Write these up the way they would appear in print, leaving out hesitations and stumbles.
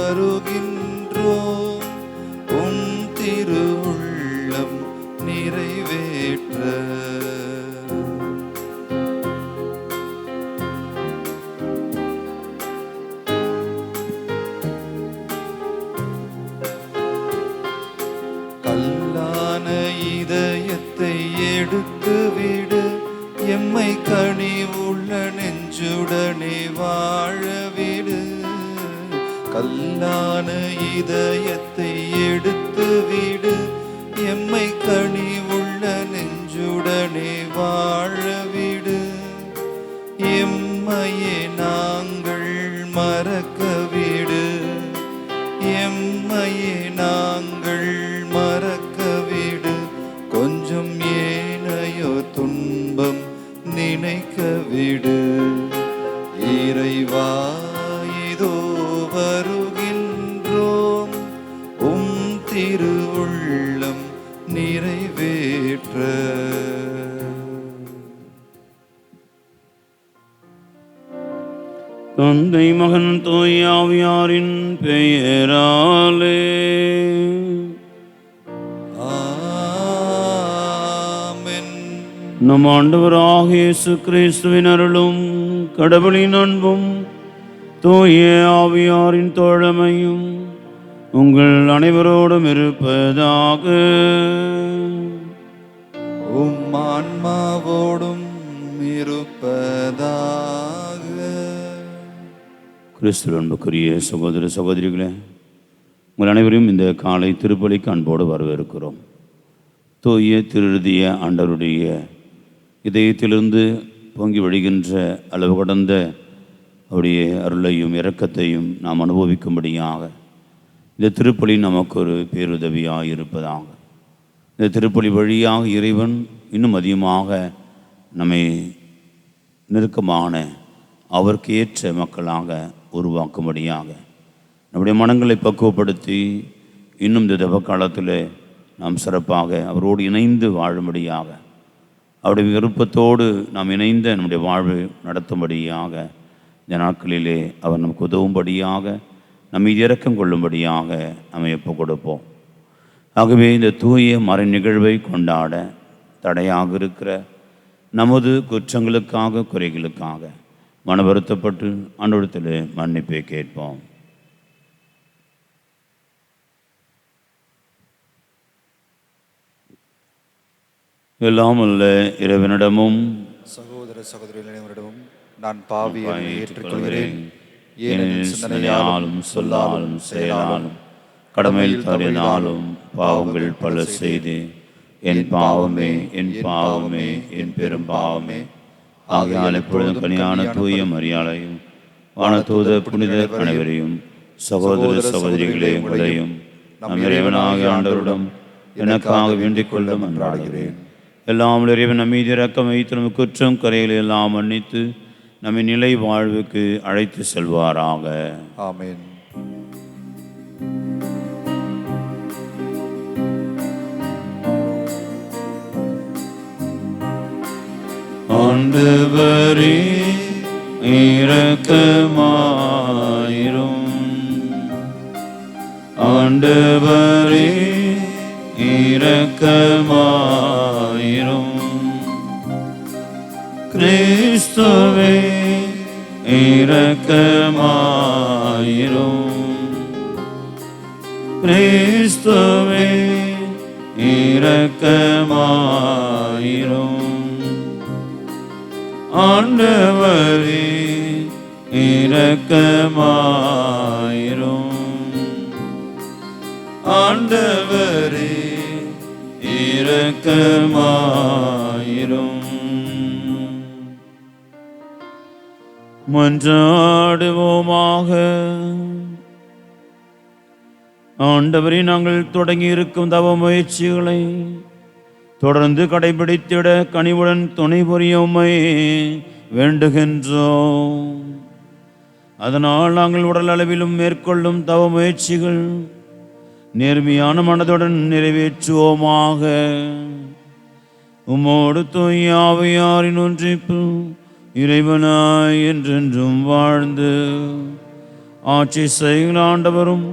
வருகின்றோம் உம் திருவுள்ளம் நிறைவேற்ற. கல்லான இதயத்தை எடுத்துவிடு, எம்மை கனிவுள்ள நெஞ்சுடனே வாழவிடு. கல்லான இதயத்தை எடுத்துவிடு, எம்மை கனிவுள்ள நெஞ்சுடனே வாழவிடு. எம்மையே நாங்கள் மறக்கவிடு, எம்மையே நாங்கள் மறக்கவிடு. கொஞ்சம் ஏனையோ துன்பம் நினைக்கவிடு. இறைவா இதோ வருகின்றோம் உம் திருவுள்ளம் நிறைவேற்ற. தந்தை மகன் தூய ஆவியாரின் பெயராலே ஆமென். நம் ஆண்டவராகிய இயேசு கிறிஸ்துவின் அருளும் கடவுளின் அன்பும் தூய ஆவியாரின் தோழமையும் உங்கள் அனைவரோடும் இருப்பதாக. உம் ஆன்மாவோடும் இருப்பதாக. கிறிஸ்துவ அன்புக்குரிய சகோதர சகோதரிகளே, உங்கள் அனைவரையும் இந்த காலை திருப்பலிக்கு அன்போடு வரவேற்கிறோம். தூய திருதிய ஆண்டவருடைய இதயத்திலிருந்து பொங்கி வழிகின்ற அளவு கடந்த அவருடைய அருளையும் இரக்கத்தையும் நாம் அனுபவிக்கும்படியாக இந்த திருப்பலி நமக்கு ஒரு பேருதவியாக இருப்பதாக. இந்த திருப்பலி வழியாக இறைவன் இன்னும் அதிகமாக நம்மை நெருக்கமான அவருக்கு ஏற்ற மக்களாக உருவாக்கும்படியாக நம்முடைய மனங்களை பக்குவப்படுத்தி இன்னும் இந்த தப காலத்தில் நாம் சிறப்பாக அவரோடு இணைந்து வாழும்படியாக, அவருடைய விருப்பத்தோடு நாம் இணைந்த நம்முடைய வாழ்வை நடத்தும்படியாக இந்த நாட்களிலே அவர் நமக்கு உதவும்படியாக நம்மை இரக்கம் கொள்ளும்படியாக நம்ம எப்போ கொடுப்போம். ஆகவே இந்த தூய மறை நிகழ்வை கொண்டாட தடையாக இருக்கிற நமது குற்றங்களுக்காக குறைகளுக்காக மன வருத்தப்பட்டு ஆண்டவரிடத்தில் மன்னிப்பை கேட்போம். எல்லாம் அல்ல இறைவனிடமும் சகோதர சகோதரிகளிடமும் நான் பாவியை ஏற்றுக்கொள்கிறேன். ஏனெனில் சிந்தனையாலும் சொல்லாலும் செயலாலும் கடமையில் தவறினாலும் பாவங்கள் பல செய்து என் பாவமே என் பாவமே என் பெரும் பாவமே. ஆகையால் எப்பொழுதும் கனியான தூய மரியாதையும் வானதூத புனிதர் அனைவரையும் சகோதர சகோதரிகளே உங்களையும் நம் இறைவனாகிய ஆண்டவரிடம் எனக்காக வேண்டிக் கொள்ள மன்றாடுகிறேன். எல்லாம் இறைவன் நம் மீது இரக்கம் வைத்து நம் குற்றம் கரைகளை எல்லாம் மன்னித்து நம்மை நிலை வாழ்வுக்கு அழைத்து செல்வாராக. ஆமென். ஆண்டவரே இரக்கமாயிரும். ஆண்டவரே இரக்கமாயிரும். கிறிஸ்துவே இரக்கமாயிரும். கிறிஸ்துவே இரக்கமாயிரும். ஆண்டவரே இரக்கமாயிரும். ஆண்டவரே இரக்கமாயிரும். மன்றாடுவோமாக. ஆண்டவரே, நாங்கள் தொடங்கி இருக்கும் தவ முயற்சிகளை தொடர்ந்து கடைபிடித்திட கனிவுடன் துணை புரிய உம்மை வேண்டுகின்றோம். அதனால் நாங்கள் உடல் அளவிலும் மேற்கொள்ளும் தவ முயற்சிகள் நேர்மையான மனதுடன் நிறைவேற்றுவோமாக. உம்மோடு தூய ஆவியாரின் ஒன்றிப்பு இறைவனாய் என்றென்றும் வாழ்ந்து ஆட்சி செய்கிற ஆண்டவரும்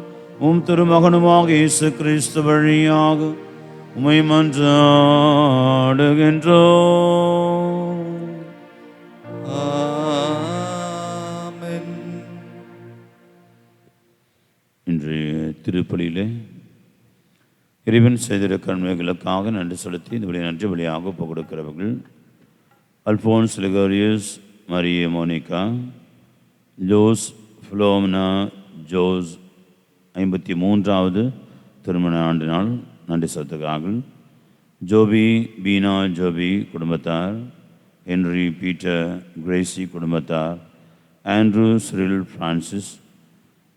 உம் திருமகனுமாக இயேசு கிறிஸ்து வழியாக உம்மை மன்றாடுகின்றோம். ஆமென். இன்றைய திருப்பலியிலே இறைவன் செய்திட கண்மைகளுக்காக நன்றி செலுத்தி இந்த வழி நன்றி வழியாக ஒப்புக் கொடுக்கிறவர்கள் Alphonse Liguorius, Maria Monica, Jose Philomena Jose 53வது திருமண ஆண்டு நாள் நன்றி செலுத்துகிறார்கள். ஜோபி பீனா ஜோபி குடும்பத்தார், ஹென்ரி பீட்டர் கிரேசி குடும்பத்தார், Andrew Cyril Francis,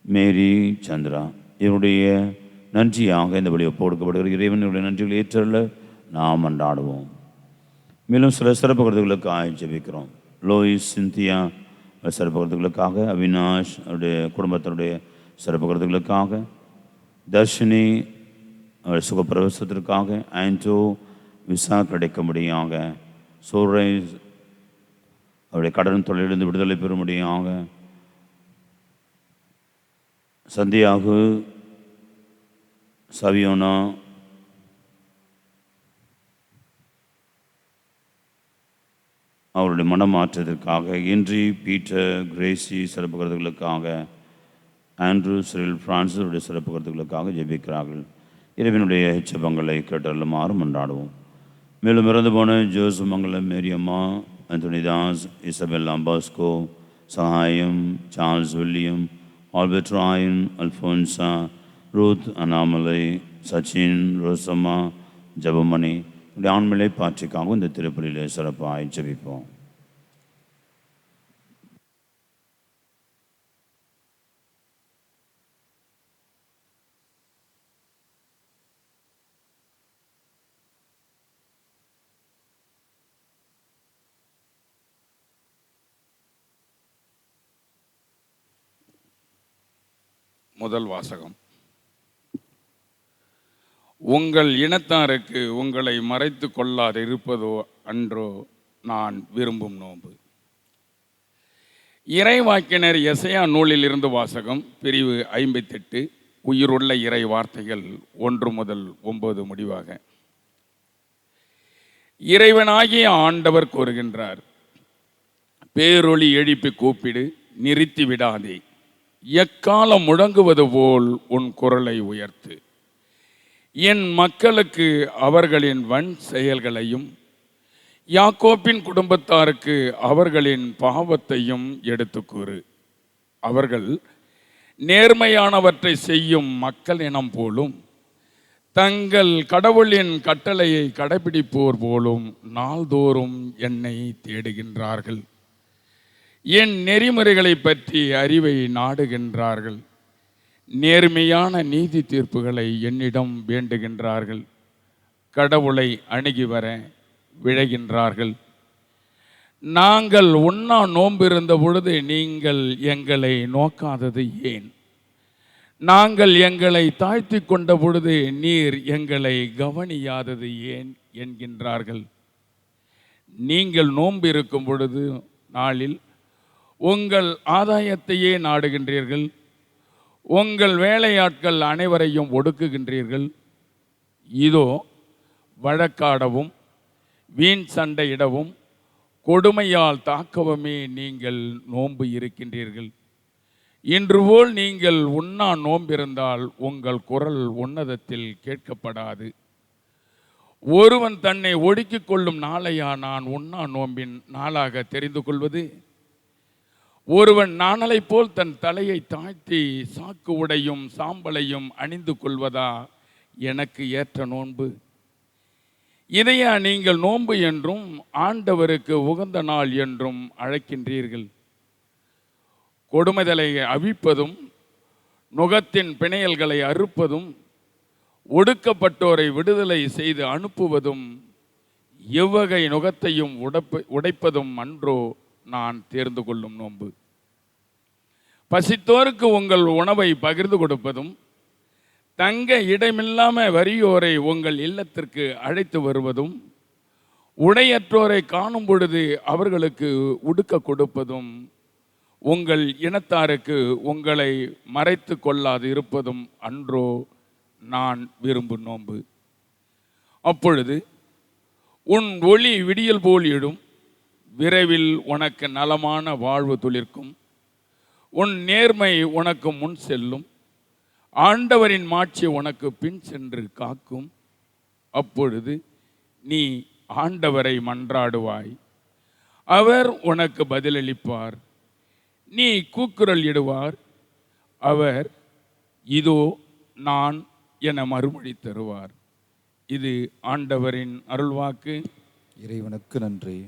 Mary Chandra இவருடைய நன்றியாக இந்த வழி ஒப்பு கொடுக்கப்படுகிற இறைவனுடைய நன்றிகளை ஏற்றல்ல நாம் அன்றாடுவோம். மேலும் சில சிறப்பு கருத்துக்களுக்காக ஜெபிக்கிறோம். லோயிஸ் சிந்தியா சிறப்பு கருத்துக்களுக்காக, அவினாஷ் அவருடைய குடும்பத்தினுடைய சிறப்பு கருத்துக்களுக்காக, தர்ஷினி அவருடைய சுகப்பிரவேசத்திற்காக, ஆண்டோ விசா கிடைக்கும்படியாக, சோரைஸ் அவருடைய கடன் தொழிலிருந்து விடுதலை பெறும்படியாக, சந்தியாகு சவியோனா அவருடைய மனமாற்றத்திற்காக, ஹென்றி பீட்டர் கிரேசி சிறப்பு கருத்துக்களுக்காக, ஆண்ட்ரூ சிரில் பிரான்சிஸ் அவருடைய சிறப்பு கருத்துக்களுக்காக ஜெபிக்கிறார்கள். இறைவனுடைய ஜெபங்களை கேட்டருளுமாறு மன்றாடுவோம். மேலும் இறந்து போன Jose Mangalam, Mariamma, Anthonidas, Isabella Bosco, Sahayam, Charles William, Albert Rayan, Alphonsa, Ruth Annamalai, Sachin, Rosamma, Jabamani இப்படி ஆண்மலை பாற்றிக்காகவும் இந்த திருப்பலியில் சிறப்பாக ஜெபிப்போம். முதல் வாசகம். உங்கள் இனத்தாருக்கு உங்களை மறைத்து கொள்ளாது இருப்பதோ அன்றோ நான் விரும்பும் நோன்பு. இறைவாக்கினர் எசையா நூலில் இருந்து வாசகம். பிரிவு 58. உயிருள்ள இறை வார்த்தைகள் 1 முதல் 9 முடிவாக. இறைவனாகிய ஆண்டவர் கூறுகின்றார், பேரொளி எழுப்பி கூப்பிடு, நிறுத்தி விடாதே. எக்காலம் முழங்குவது போல் உன் குரலை உயர்த்து. என் மக்களுக்கு அவர்களின் வன் செயல்களையும் யாக்கோப்பின் குடும்பத்தாருக்கு அவர்களின் பாவத்தையும் எடுத்து கூறு. அவர்கள் நேர்மையானவற்றை செய்யும் மக்கள் இனம் போலும் தங்கள் கடவுளின் கட்டளையை கடைபிடிப்போர் போலும் நாள்தோறும் என்னை தேடுகின்றார்கள். என் நெறிமுறைகளை பற்றி அறிவை நாடுகின்றார்கள். நேர்மையான நீதி தீர்ப்புகளை என்னிடம் வேண்டுகின்றார்கள். கடவுளை அணுகி வர விழைகின்றார்கள். நாங்கள் உண்ணா நோம்பிருந்த பொழுது நீங்கள் எங்களை நோக்காதது ஏன்? நாங்கள் எங்களை தாழ்த்தி கொண்ட பொழுது நீர் எங்களை கவனியாதது ஏன் என்கின்றார்கள். நீங்கள் நோன்பு இருக்கும் பொழுது நாளில் உங்கள் ஆதாயத்தையே நாடுகின்றீர்கள். உங்கள் வேலையாட்கள் அனைவரையும் ஒடுக்குகின்றீர்கள். இதோ வழக்காடவும் வீண் சண்டையிடவும் கொடுமையால் தாக்கவுமே நீங்கள் நோன்பு இருக்கின்றீர்கள். இன்று போல் நீங்கள் உண்ணா நோம்பிருந்தால் உங்கள் குரல் உன்னதத்தில் கேட்கப்படாது. ஒருவன் தன்னை ஒடுக்கிக் கொள்ளும் நாளையா நான் உண்ணா நோம்பின் நாளாக தெரிந்து கொள்வது? ஒருவன் நாணலை போல் தன் தலையை தாழ்த்தி சாக்கு உடையும் சாம்பலையும் அணிந்து கொள்வதா எனக்கு ஏற்ற நோன்பு? இதையா நீங்கள் நோன்பு என்றும் ஆண்டவருக்கு உகந்த நாள் என்றும் அழைக்கின்றீர்கள்? கொடுமைதலை அவிப்பதும் நுகத்தின் பிணையல்களை அறுப்பதும் ஒடுக்கப்பட்டோரை விடுதலை செய்து அனுப்புவதும் எவ்வகை நுகத்தையும் உடைப்பதும் அன்றோ நான் தேர்ந்து கொள்ளும் நோன்பு? பசித்தோருக்கு உங்கள் உணவை பகிர்ந்து கொடுப்பதும் தங்க இடமில்லாம வறியோரை உங்கள் இல்லத்திற்கு அழைத்து வருவதும் உடையற்றோரை காணும் பொழுது அவர்களுக்கு உடுக்க கொடுப்பதும் உங்கள் இனத்தாருக்கு உங்களை மறைத்து கொள்ளாது இருப்பதும் அன்றோ நான் விரும்பும் நோன்பு. அப்பொழுது உன் ஒளி விடியல் போல் இடும், விரைவில் உனக்கு நலமான வாழ்வு துளிர்க்கும், உன் நேர்மை உனக்கு முன் செல்லும், ஆண்டவரின் மாட்சி உனக்கு பின் சென்று காக்கும். அப்பொழுது நீ ஆண்டவரை மன்றாடுவாய், அவர் உனக்கு பதிலளிப்பார். நீ கூக்குரல் இடுவார், அவர் இதோ நான் என மறுமொழி தருவார். இது ஆண்டவரின் அருள்வாக்கு. இறைவனுக்கு நன்றி.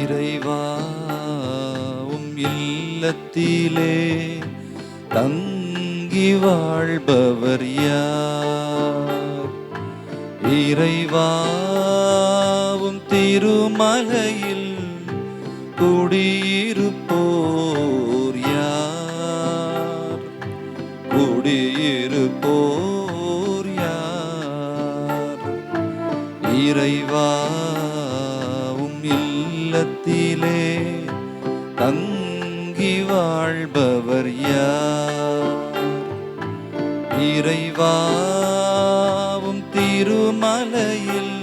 இறைவா, உம் இல்லத்திலே தங்கி வாழ்பவர் யார்? இறைவா, உம் திருமலையில் குடியிருப்போர் யார்? குடியிருப்போர் யார்? இறைவா, இல்லத்திலே தங்கி வாழ்பவர் யார்? இறைவாவும் திருமலையில்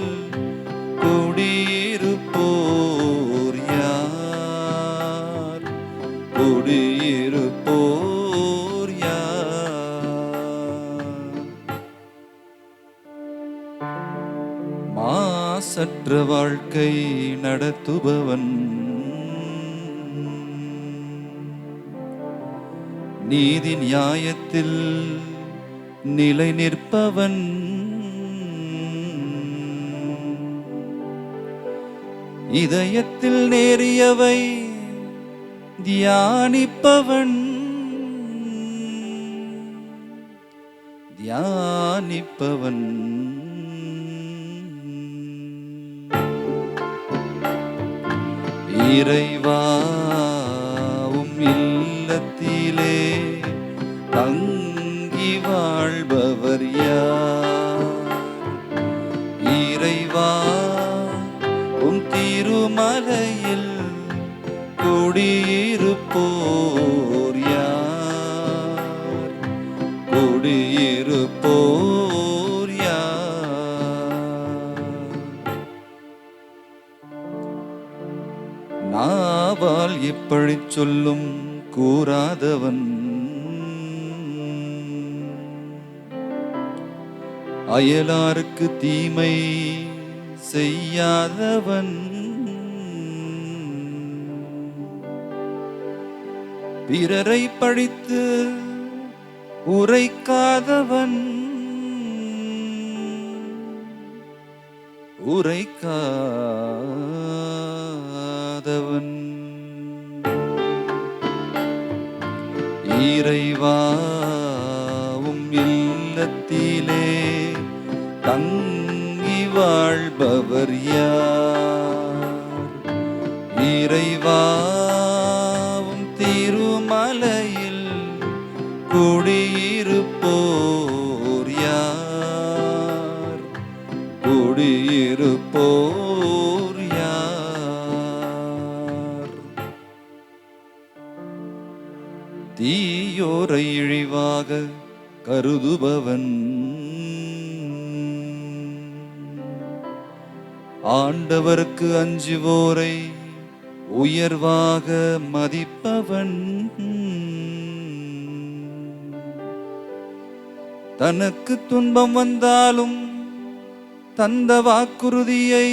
குடியிருப்போர் யார்? குடியிருப்போர் யார்? மாசற்ற வாழ்க்கை நடத்துபவன், நீதி நியாயத்தில் நிலை நிற்பவன், இதயத்தில் நேரியவை தியானிப்பவன், தியானிப்பவன். இறைவாவும் இல்லத்திலே தங்கி வாழ்பவர் யார்? இறைவா, உம் திருமலையில் குடியிருப்போர் யார்? குடியிருப்போர் யார்? நாவால் இப்படி சொல்லும் கூறாதவன், அயலாருக்கு தீமை செய்யாதவன், பிறரை பழித்து உரைக்காதவன், உரைக்காதவன். இறைவாவும் இல்லத்திலே தங்கி வாழ்பவர் யார்? இறைவாவும் திருமலையில் குடியிருப்போர் யார்? குடியிருப்போர் யார்? தீயோரை இழிவாக கருதுபவன், ஆண்டவருக்கு அஞ்சுவோரை உயர்வாக மதிப்பவன், தனக்கு துன்பம் வந்தாலும் தந்த வாக்குறுதியை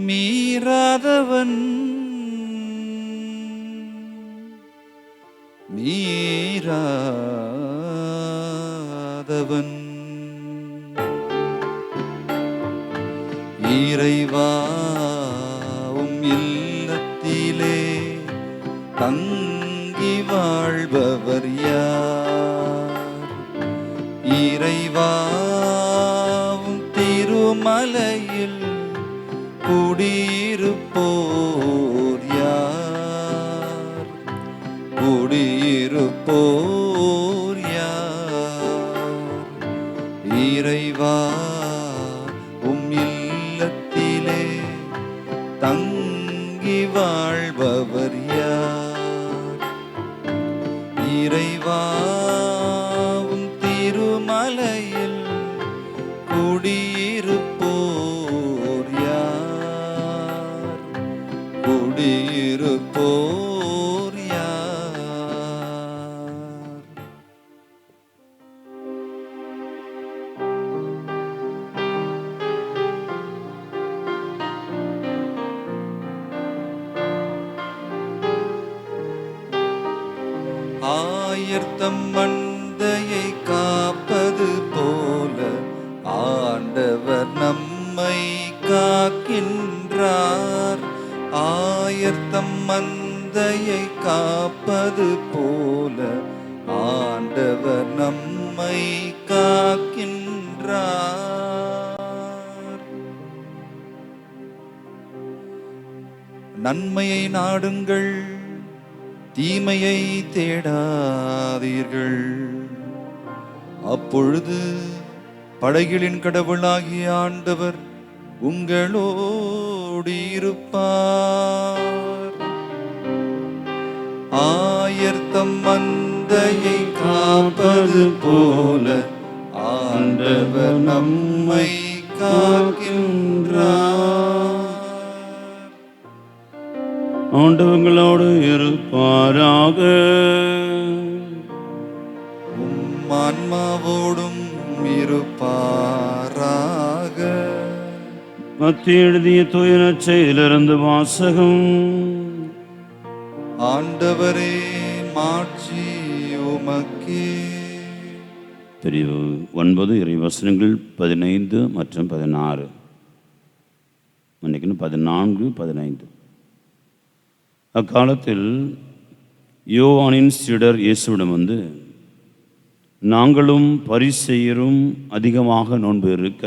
மீறாதவன், மீறாதவன். இறைவாவும் இல்லத்திலே தங்கி வாழ்பவர் யார்? இறைவாவும் திருமலையில் குடியிருப்போர் யார்? இருப்போர் யார்? இறைவா உம் இல்லத்திலே தங்கி வாழ்பவர் யார்? இறைவா உம் திருமலையில் குடியிருப்போர் யார்? குடியிருப்போர் யார்? ஆயர்தம் மந்தையை காப்பது போல ஆண்டவர் நம்மை காக்கின்றார். ஆயர்தம் மந்தையை காப்பது போல ஆண்டவர் நம்மை காக்கின்றார். நன்மையை நாடுங்கள், தீமையை தேடாதீர்கள். அப்பொழுது படைகளின் கடவுளாகிய ஆண்டவர் உங்களோடு இருப்பார். ஆயர்தம் மந்தையை காப்பது போல ஆண்டவர் நம்மை காக்கின்றார். ஆண்டவங்களோடு இருப்பாராக. உம் ஆன்மாவோடும் இருப்பாராக. மத்திய எழுதிய தூய நற்செய்தியிலிருந்து வாசகம். ஆண்டவரே மாட்சி உமக்கே. பிரிவு 9 இறைவசனங்கள் 15 மற்றும் 16. மன்னிக்கணும், 14, 15. அக்காலத்தில் யோவானின் சீடர் இயேசுவிடம் வந்து, நாங்களும் பரிசேயரும் அதிகமாக நோன்பு இருக்க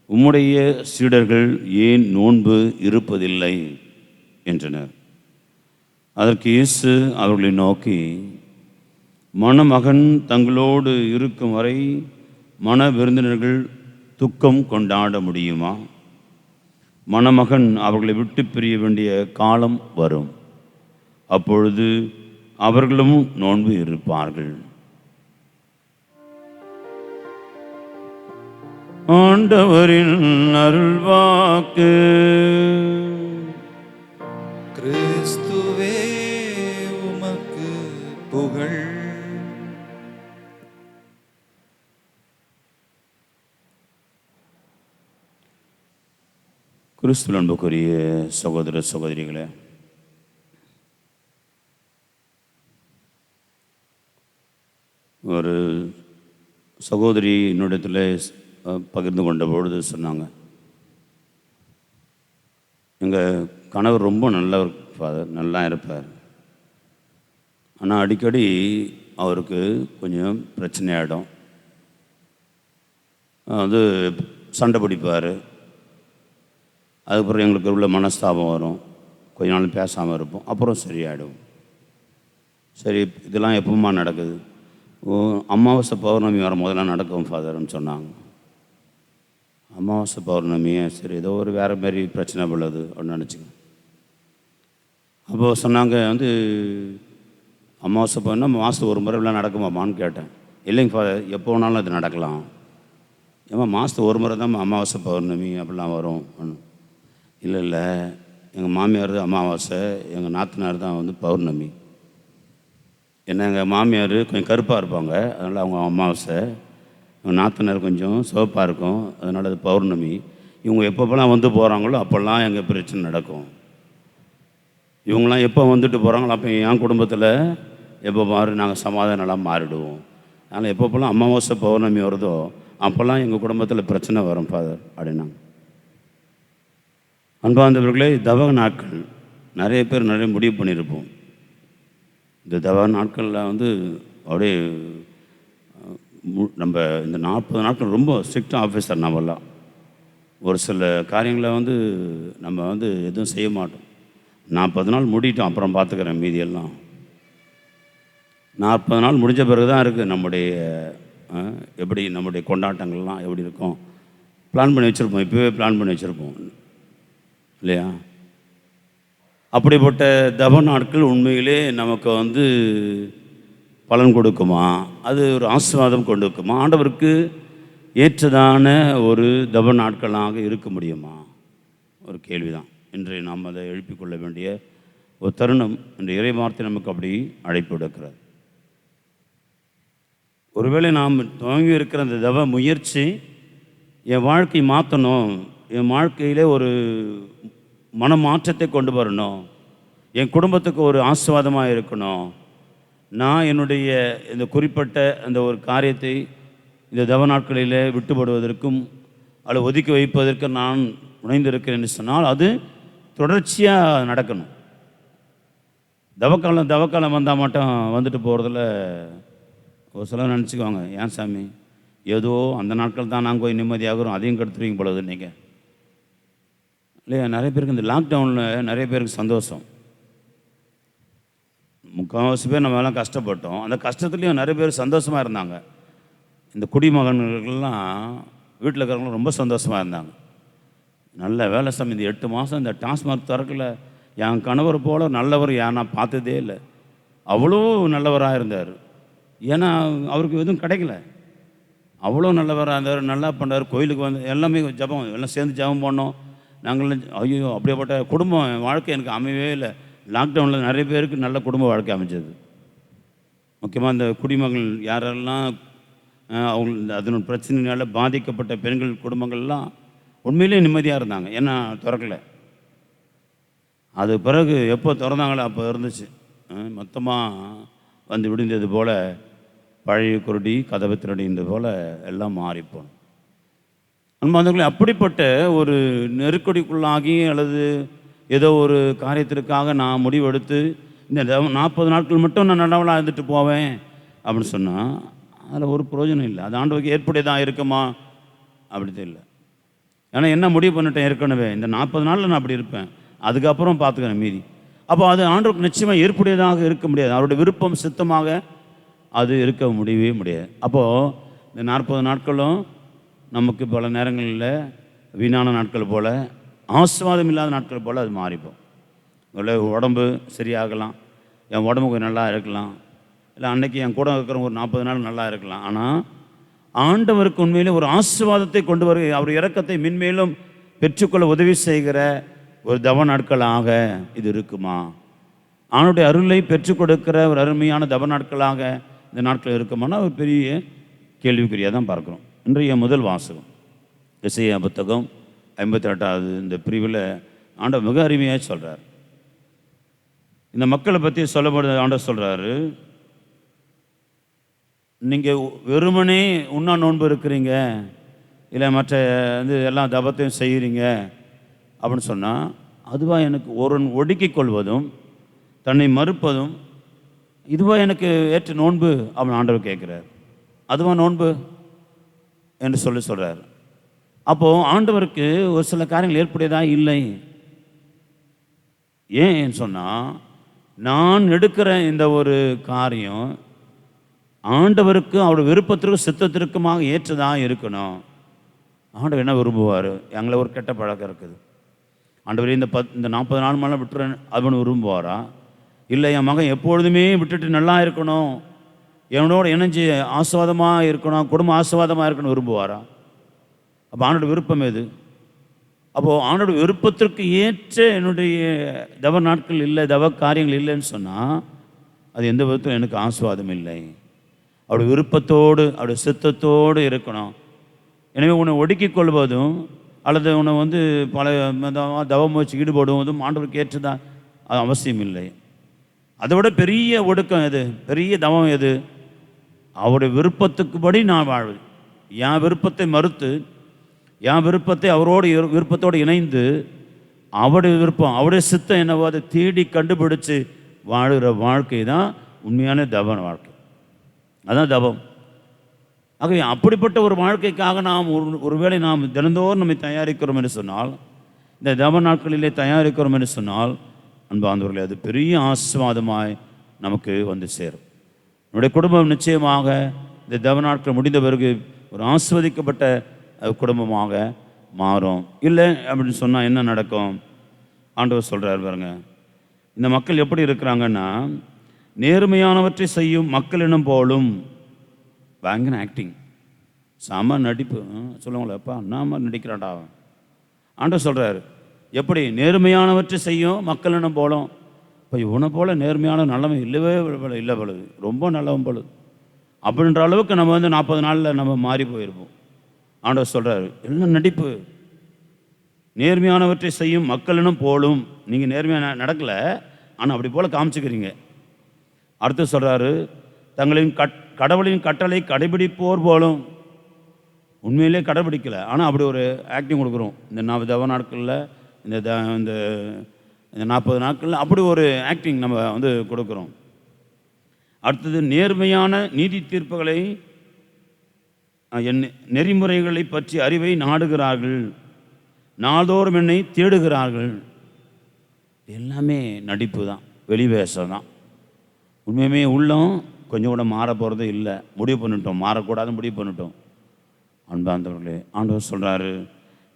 உம்முடைய சீடர்கள் ஏன் நோன்பு இருப்பதில்லை என்றனர். அதற்கு இயேசு அவர்களை நோக்கி, மணமகன் தங்களோடு இருக்கும் வரை மண விருந்தினர்கள் துக்கம் கொண்டாட முடியுமா? மணமகன் அவர்களை விட்டு பிரிய வேண்டிய காலம் வரும். அப்பொழுது அவர்களும் நோன்பு இருப்பார்கள். ஆண்டவரின் அருள்வாக்கு. கிறிஸ்துவே உமக்கு புகழ். கிறிஸ்துவின் அன்புக்குரிய சகோதர சகோதரிகளே, ஒரு சகோதரி என்னிடத்தில் பகிர்ந்து கொண்ட பொழுது சொன்னாங்க, எங்கள் கணவர் ரொம்ப நல்லவர் ஃபாதர், நல்லா இருப்பார். ஆனால் அடிக்கடி அவருக்கு கொஞ்சம் பிரச்சனையாயிடும். அது சண்டை பிடிப்பார். அதுக்கப்புறம் எங்களுக்கு உள்ள மனஸ்தாபம் வரும். கொஞ்ச நாள் பேசாமல் இருப்போம், அப்புறம் சரியாயிடும். சரி, இதெல்லாம் எப்பவுமா நடக்குது? அமாவாசை பௌர்ணமி வர முதல்ல நடக்கும் ஃபாதர்னு சொன்னாங்க. அமாவாசை பௌர்ணமியே சரி, ஏதோ ஒரு வேறு மாதிரி பிரச்சனை உள்ளது அப்படின்னு நினச்சிங்க. அப்போது சொன்னாங்க வந்து, அமாவாசை பௌர்ணமி மாதத்துக்கு ஒரு முறை எல்லாம் நடக்குமாம்மான்னு கேட்டேன். இல்லைங்க ஃபாதர், எப்போ வேணாலும் அது நடக்கலாம். ஏமா மாதத்துக்கு ஒரு முறை தான் அமாவாசை பௌர்ணமி அப்படிலாம் வரும். இல்லை, எங்கள் மாமியார் தான் அமாவாசை, எங்கள் நாத்தனார் தான் வந்து பௌர்ணமி. ஏன்னா எங்கள் மாமியார் கொஞ்சம் கருப்பாக இருப்பாங்க, அதனால் அவங்க அமாவாசை. எங்கள் நாத்தனார் கொஞ்சம் சிவப்பாக இருக்கும், அதனால் அது பௌர்ணமி. இவங்க எப்பப்போலாம் வந்து போகிறாங்களோ அப்போல்லாம் எங்கள் பிரச்சனை நடக்கும். இவங்களாம் எப்போ வந்துட்டு போகிறாங்களோ அப்போ என் குடும்பத்தில் எப்போ நாங்கள் சமாதானம்லாம் மாறிடுவோம். அதனால் எப்பப்போலாம் அமாவாசை பௌர்ணமி வருதோ அப்போல்லாம் எங்கள் குடும்பத்தில் பிரச்சனை வரும் ஃபாதர் அப்படின்னாங்க. அன்பார்ந்தவர்களே, தவ நாட்கள் நிறைய பேர் நிறைய முடிவு பண்ணியிருப்போம். இந்த தவ நாட்களில் வந்து அப்படியே நம்ம இந்த 40 நாட்கள் ரொம்ப ஸ்ட்ரிக்ட் ஆஃபீஸர். நம்மெல்லாம் ஒரு சில காரியங்களை வந்து நம்ம வந்து எதுவும் செய்ய மாட்டோம். 40 நாள் முடிட்டோம், அப்புறம் பார்த்துக்கிறேன் மீதியெல்லாம். 40 நாள் முடிஞ்ச பிறகு தான் இருக்குது நம்முடைய எப்படி நம்முடைய கொண்டாட்டங்கள்லாம் எப்படி இருக்கும் பிளான் பண்ணி வச்சுருப்போம், இப்போவே பிளான் பண்ணி வச்சுருப்போம் இல்லையா? அப்படிப்பட்ட தப நாட்கள் உண்மையிலே நமக்கு வந்து பலன் கொடுக்குமா? அது ஒரு ஆசீர்வாதம் கொடுக்குமா? ஆண்டவருக்கு ஏற்றதான ஒரு தப நாட்களாக இருக்க முடியுமா? ஒரு கேள்விதான். இன்றைய நாம் அதை எழுப்பிக்கொள்ள வேண்டிய ஒரு தருணம். இந்த இறை வார்த்தை நமக்கு அப்படி அழைப்பு விடுக்கிறது. ஒருவேளை நாம் துவங்கி இருக்கிற அந்த தவ முயற்சி என் வாழ்க்கை மாற்றணும், என் வாழ்க்கையிலே ஒரு மனமாற்றத்தை கொண்டு வரணும், என் குடும்பத்துக்கு ஒரு ஆசீர்வாதமாக இருக்கணும், நான் என்னுடைய இந்த குறிப்பிட்ட அந்த ஒரு காரியத்தை இந்த தவ நாட்களில் விட்டுப்படுவதற்கும் அல்லது ஒதுக்கி வைப்பதற்கு நான் முனைந்திருக்கிறேன் என்று சொன்னால் அது தொடர்ச்சியாக நடக்கணும். தவக்காலம் வந்தால் மட்டும் வந்துட்டு போகிறதுல ஒரு சிலர் நினச்சிக்குவாங்க, ஏன் சாமி ஏதோ அந்த நாட்கள் தான் நாங்கள் போய் நிம்மதியாகிறோம், அதையும் கெடுத்துருவீங்க பொழுது நீங்கள் இல்லையா? நிறைய பேருக்கு இந்த லாக்டவுனில் நிறைய பேருக்கு சந்தோஷம். முக்கால்வாசி பேர் நம்ம எல்லாம் கஷ்டப்பட்டோம். அந்த கஷ்டத்துலேயும் நிறைய பேர் சந்தோஷமாக இருந்தாங்க. இந்த குடிமகன்கள்லாம் வீட்டில் இருக்கிறவங்களும் ரொம்ப சந்தோஷமாக இருந்தாங்க. நல்ல வேலை சாமி, இந்த 8 மாதம் இந்த டாஸ்மார்க் திறக்கல, என் கணவர் போல் நல்லவர் நான் பார்த்ததே இல்லை. அவ்வளோ நல்லவராக இருந்தார். ஏன்னா அவருக்கு எதுவும் கிடைக்கல, அவ்வளோ நல்லவராக இருந்தார், நல்லா பண்ணார். கோயிலுக்கு வந்து எல்லாமே ஜபம், எல்லாம் சேர்ந்து ஜபம் பண்ணோம் நாங்கள். ஐயோ, அப்படியேப்பட்ட குடும்பம் வாழ்க்கை எனக்கு அமையவே இல்லை. லாக்டவுனில் நிறைய பேருக்கு நல்ல குடும்ப வாழ்க்கை அமைஞ்சது. முக்கியமாக இந்த குடிமகள் யாரெல்லாம் அவங்க அதனோட பிரச்சனையால் பாதிக்கப்பட்ட பெண்கள் குடும்பங்கள்லாம் உண்மையிலே நிம்மதியாக இருந்தாங்க. ஏன்னா திறக்கலை. அது பிறகு எப்போ திறந்தாங்களோ அப்போ இருந்துச்சு. மொத்தமாக வந்து விடிந்தது போல் பழைய குருடி கதவை திருடின்றது போல் எல்லாம் மாறிப்போம். அன்பார்ந்தவர்களே, அப்படிப்பட்ட ஒரு நெருக்கடிக்குள்ளாகி அல்லது ஏதோ ஒரு காரியத்திற்காக நான் முடிவெடுத்து இந்த 40 நாட்கள் மட்டும் நான் நல்லவளாக இருந்துட்டு போவேன் அப்படின்னு சொன்னால் அதில் ஒரு பிரயோஜனம் இல்லை. அது ஆண்டவருக்கு ஏற்புடையதாக இருக்குமா? அப்படி இல்லை. ஏன்னா என்ன முடிவு பண்ணிட்டேன் ஏற்கனவே, இந்த 40 நாளில் நான் அப்படி இருப்பேன், அதுக்கப்புறம் பார்த்துக்கிறேன் மீதி. அப்போ அது ஆண்டவருக்கு நிச்சயமாக ஏற்புடையதாக இருக்க முடியாது. அவருடைய விருப்பம் சித்தமாக அது இருக்க முடியவே முடியாது. அப்போது இந்த 40 நாட்களும் நமக்கு பல நேரங்களில் வீணான நாட்கள் போல், ஆசீர்வாதம் இல்லாத நாட்கள் போல் அது மாறிப்போம். இல்லை உடம்பு சரியாகலாம், என் உடம்புக்கு நல்லா இருக்கலாம், இல்லை அன்னைக்கு என் கூட இருக்கிற ஒரு 40 நாள் நல்லா இருக்கலாம். ஆனால் ஆண்டவருக்கு உண்மையிலே ஒரு ஆசீர்வாதத்தை கொண்டு வர, அவர் இரக்கத்தை மென்மேலும் பெற்றுக்கொள்ள உதவி செய்கிற ஒரு தவ நாட்களாக இது இருக்குமா? ஆண்டுடைய அருளை பெற்றுக் கொடுக்கிற ஒரு அருமையான தவ நாட்களாக இந்த நாட்கள் இருக்குமானா ஒரு பெரிய கேள்விக்குறியாக தான் பார்க்குறோம். இன்றைய முதல் வாசகம் எசேயா புத்தகம் 58வது இந்த பிரிவில் ஆண்டவர் மிக அருமையாக சொல்கிறார். இந்த மக்களை பற்றி சொல்லப்படுற ஆண்டவர் சொல்கிறாரு, நீங்கள் வெறுமனே உண்ணா நோன்பு இருக்கிறீங்க, இல்லை மற்ற எல்லா தபத்தையும் செய்கிறீங்க அப்படின்னு சொன்னால் அதுவாக எனக்கு ஒருவன் ஒடுக்கிக் கொள்வதும் தன்னை மறுப்பதும் இதுவாக எனக்கு ஏற்ற நோன்பு அப்படின்னு ஆண்டவர் கேட்குறார். அதுவா நோன்பு என்று சொல்கிறார். அப்போது ஆண்டவருக்கு ஒரு சில காரியங்கள் ஏற்புடையதாக இல்லை. ஏன்னு சொன்னால் நான் எடுக்கிற இந்த ஒரு காரியம் ஆண்டவருக்கு அவருடைய விருப்பத்திற்கும் சித்தத்திற்குமாக ஏற்றதாக இருக்கணும். ஆண்டவர் என்ன விரும்புவார்? எங்களை ஒரு கெட்ட பழக்கம் இருக்குது, ஆண்டவர் இந்த 40 நாள் மேலே விட்டுறேன் அப்படின்னு விரும்புவாரா? இல்லை என் மகன் எப்பொழுதுமே விட்டுட்டு நல்லா இருக்கணும், என்னோட இணைஞ்சி ஆசீர்வாதமாக இருக்கணும், குடும்பம் ஆசீர்வாதமாக இருக்கணும் விரும்புவாரா? அப்போ ஆண்டோட விருப்பம் எது? அப்போது ஆண்டோட விருப்பத்திற்கு ஏற்ற என்னுடைய தவ நாட்கள் இல்லை, தவ காரியங்கள் இல்லைன்னு சொன்னால் அது எந்த விதத்திலும் எனக்கு ஆசீர்வாதம் இல்லை. அவருடைய விருப்பத்தோடு அவருடைய சித்தத்தோடு இருக்கணும். எனவே உன்னை ஒடுக்கிக் கொள்வதும் அல்லது உன்னை பல தவ முயற்சி ஈடுபடுவதும் ஆண்டவருக்கு ஏற்றுதான், அது அவசியம் இல்லை. அதை விட பெரிய ஒடுக்கம் எது, பெரிய தவம் எது? அவருடைய விருப்பத்துக்குபடி நான் வாழ்வது. என் விருப்பத்தை மறுத்து என் விருப்பத்தை அவரோடு விருப்பத்தோடு இணைந்து அவருடைய விருப்பம் அவருடைய சித்தம் என்னவோ அதை தேடி கண்டுபிடிச்சு வாழுகிற வாழ்க்கை தான் உண்மையான தவ வாழ்க்கை. அதான் தவம். ஆகவே அப்படிப்பட்ட ஒரு வாழ்க்கைக்காக நாம் ஒருவேளை நாம் தினந்தோறும் நம்மை தயாரிக்கிறோம் என்று சொன்னால், இந்த தவ நாட்களிலே தயாரிக்கிறோம் என்று சொன்னால், அன்பார்ந்தவர்களே, அது பெரிய ஆசீர்வாதமாய் நமக்கு வந்து சேரும். என்னுடைய குடும்பம் நிச்சயமாக இந்த தவ நாட்கள் முடிந்த பிறகு ஒரு ஆஸ்வதிக்கப்பட்ட குடும்பமாக மாறும். இல்லை அப்படின்னு சொன்னால் என்ன நடக்கும்? ஆண்டவர் சொல்கிறார் பாருங்க, இந்த மக்கள் எப்படி இருக்கிறாங்கன்னா, நேர்மையானவற்றை செய்யும் மக்களிடம் போலும். பயங்கர ஆக்டிங், செம நடிப்பு. சொல்லுவாங்களே, அப்பா நாம நடிக்கிறான்டா அவன். ஆண்டவர் சொல்கிறார், எப்படி நேர்மையானவற்றை செய்யும் மக்களிடம் போலும். இப்போ இவனை போல நேர்மையான நல்லவன் இல்லவே இல்லை பொழுது, ரொம்ப நல்லவன் பொழுது அப்படின்ற அளவுக்கு நம்ம 40 நாளில் நம்ம மாறி போயிருப்போம். ஆண்டவர் சொல்கிறார், எல்லாம் நடிப்பு. நேர்மையானவற்றை செய்யும் மக்களிடம் போலும். நீங்கள் நேர்மையாக நடக்கலை, ஆனால் அப்படி போல் காமிச்சுக்கிறீங்க. அடுத்து சொல்கிறாரு, தங்களின் கடவுளின் கட்டளை கடைபிடிப்போர் போலும். உண்மையிலே கடைபிடிக்கலை, ஆனால் அப்படி ஒரு ஆக்டிங் கொடுக்குறோம். இந்த தவ நாட்களில் இந்த 40 நாட்களில் அப்படி ஒரு ஆக்டிங் நம்ம கொடுக்குறோம். அடுத்தது, நேர்மையான நீதி தீர்ப்புகளை நெறிமுறைகளை பற்றி அறிவை நாடுகிறார்கள், நாள்தோறும் என்னை தேடுகிறார்கள். எல்லாமே நடிப்பு தான், வெளிவேஷம் தான். உண்மையுமே உள்ளம் கொஞ்சம் கூட மாற போகிறது இல்லை. முடிவு பண்ணிட்டோம், மாறக்கூடாதுன்னு முடிவு பண்ணிட்டோம். அன்பார்ந்தவர்களே, ஆண்டவர் சொல்கிறாரு,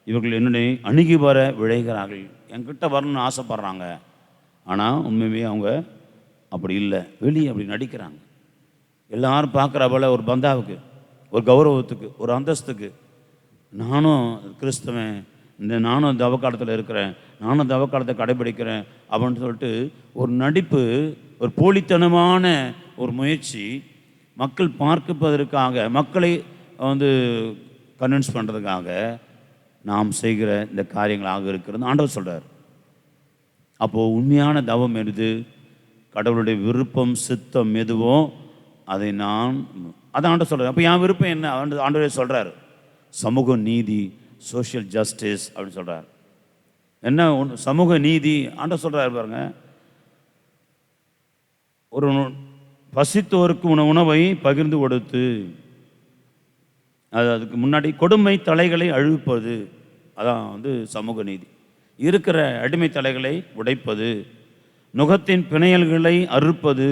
இவர்கள் என்னுடைய அணுகி வர விழைகிறார்கள், என்கிட்ட வரணும்னு ஆசைப்படுறாங்க. ஆனால் உண்மையுமே அவங்க அப்படி இல்லை, வெளியே அப்படி நடிக்கிறாங்க. எல்லாரும் பார்க்குற போல ஒரு பந்தாவுக்கு, ஒரு கௌரவத்துக்கு, ஒரு அந்தஸ்துக்கு, நானும் கிறிஸ்தவன், நானும் தவக்காலத்தில் இருக்கிறேன், நானும் தவக்காலத்தை கடைபிடிக்கிறேன் அப்படின்னு சொல்லிட்டு ஒரு நடிப்பு, ஒரு போலித்தனமான ஒரு முயற்சி, மக்கள் பார்ப்பதற்காக, மக்களை கன்வின்ஸ் பண்ணுறதுக்காக நாம் செய்கிற இந்த காரியங்களாக இருக்கிறது ஆண்டவர் சொல்கிறார். அப்போது உண்மையான தவம் எது? கடவுளுடைய விருப்பம் சித்தம் எதுவோ அதை அதான் ஆண்டவர் சொல்கிறார். அப்போ என் விருப்பம் என்ன? ஆண்டவரே சொல்கிறார், சமூக நீதி, சோஷியல் ஜஸ்டிஸ் அப்படின்னு சொல்கிறார். என்ன சமூக நீதி? ஆண்டவர் சொல்கிறார் பாருங்க, ஒரு பசித்தோருக்கு உணவை பகிர்ந்து கொடுத்து, அதுக்கு முன்னாடி கொடுமை தலைகளை அழிப்பது, அதான் சமூக நீதி. இருக்கிற அடிமை தலைகளை உடைப்பது, நுகத்தின் பிணையல்களை அறுப்பது,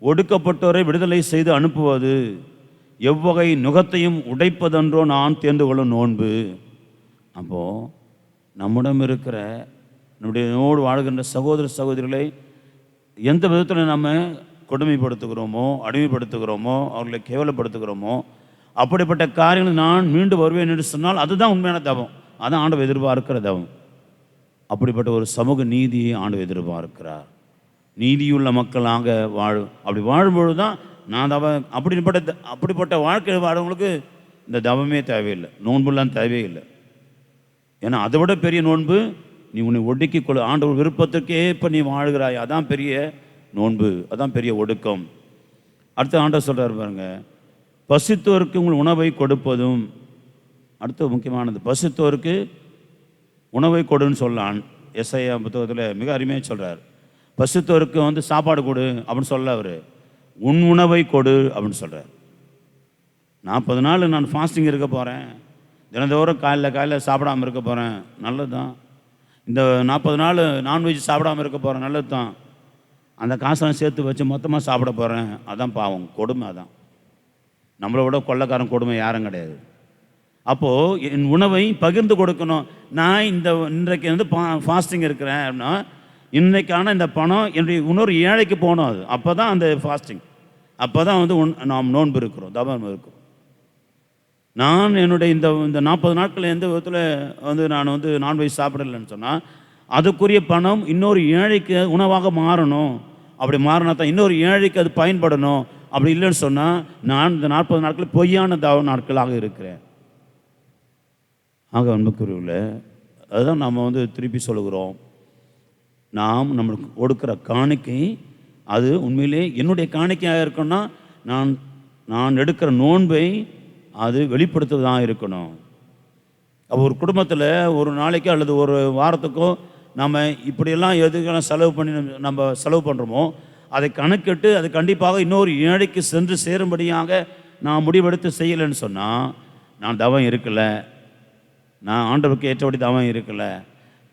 ஒடுக்கப்பட்டோரை விடுதலை செய்து அனுப்புவது, எவ்வகை நுகத்தையும் உடைப்பதென்றோ நான் தேர்ந்து கொள்ளும் நோன்பு. அப்போது நம்மிடம் இருக்கிற நம்முடைய நோடு வாழ்கின்ற சகோதர சகோதரிகளை எந்த விதத்தில் நம்ம கொடுமைப்படுத்துகிறோமோ, அடிமைப்படுத்துகிறோமோ, அவர்களை கேவலப்படுத்துகிறோமோ, அப்படிப்பட்ட காரியங்கள் நான் மீண்டு வருவேன் என்று சொன்னால் அதுதான் உண்மையான தவம். அதான் ஆண்டவர் எதிர்பார்க்கிற தவம். அப்படிப்பட்ட ஒரு சமூக நீதியை ஆண்டவர் எதிர்பார்க்கிறார். நீதியுள்ள மக்களாக அப்படி வாழும்பொழுது தான் நான் தவம். அப்படிப்பட்ட வாழ்க்கை வாழவங்களுக்கு இந்த தவமே தேவையில்லை, நோன்புலாம் தேவையில்லை. ஏன்னா அதை விட பெரிய நோன்பு நீ உன்னை ஒடுக்கிக் கொள்ள, ஆண்டவர் விருப்பத்திற்கேற்ப நீ வாழ்கிறாய், அதான் பெரிய நோன்பு, அதான் பெரிய ஒடுக்கம். அடுத்து ஆண்டவர் சொல்கிறார் பாருங்க, பசித்தோருக்கு உங்கள் உணவை கொடுப்பதும். அடுத்து முக்கியமானது, பசித்தோருக்கு உணவை கொடுன்னு சொல்லலான். எஸ்ஐயா புத்தகத்தில் மிக அருமையாக சொல்கிறார். பசித்தோருக்கு சாப்பாடு கொடு அப்படின்னு சொல்ல, அவர் உன் உணவை கொடு அப்படின்னு சொல்கிறார். 40 நாள் நான் ஃபாஸ்டிங் இருக்க போகிறேன், தினந்தோறும் காலையில் சாப்பிடாமல் இருக்க போகிறேன், நல்லது தான். இந்த 40 நாள் நான்வெஜ் சாப்பிடாமல் இருக்க போகிறேன், நல்லது தான். அந்த காசெல்லாம் சேர்த்து வச்சு மொத்தமாக சாப்பிட போகிறேன், அதான் பாவம், கொடுமை. அதான் நம்மளை விட கொள்ளைக்காரன் கொடுமை யாரும் கிடையாது. அப்போது என் உணவை பகிர்ந்து கொடுக்கணும். நான் இன்றைக்கு ஃபாஸ்டிங் இருக்கிறேன் அப்படின்னா, இன்றைக்கான இந்த பணம் என்னுடைய இன்னொரு ஏழைக்கு போகணும். அது அப்போ தான் அந்த ஃபாஸ்டிங், அப்போ தான் நாம் நோன்பு இருக்கிறோம், தபம் இருக்கிறோம். நான் என்னுடைய இந்த 40 நாட்கள் எந்த விதத்தில் நான் நான்வெஜ் சாப்பிடலைன்னு சொன்னால், அதுக்குரிய பணம் இன்னொரு ஏழைக்கு உணவாக மாறணும். அப்படி மாறினா தான் இன்னொரு ஏழைக்கு அது பயன்படணும். அப்படி இல்லைன்னு சொன்னால் நான் இந்த 40 நாட்கள் பொய்யான தவ நாட்களாக இருக்கிறேன். ஆக அன்புக்குரியவர்களே, அதுதான் நாம் திருப்பி சொல்லுகிறோம், நாம் நம்மளுக்கு கொடுக்குற காணிக்கை அது உண்மையிலே என்னுடைய காணிக்கையாக இருக்கணும்னா நான் எடுக்கிற நோன்பை அது வெளிப்படுத்துவதாக இருக்கணும். அப்போ ஒரு குடும்பத்தில் ஒரு நாளைக்கோ அல்லது ஒரு வாரத்துக்கோ நம்ம இப்படியெல்லாம் எதுக்கெல்லாம் நம்ம செலவு பண்ணுறோமோ அதை கணக்கிட்டு அது கண்டிப்பாக இன்னொரு ஏழைக்கு சென்று சேரும்படியாக நான் முடிவெடுத்து செய்யலைன்னு சொன்னால் நான் தவம் இருக்கலை, நான் ஆண்டவருக்கு ஏற்றபடி தவம் இருக்கலை,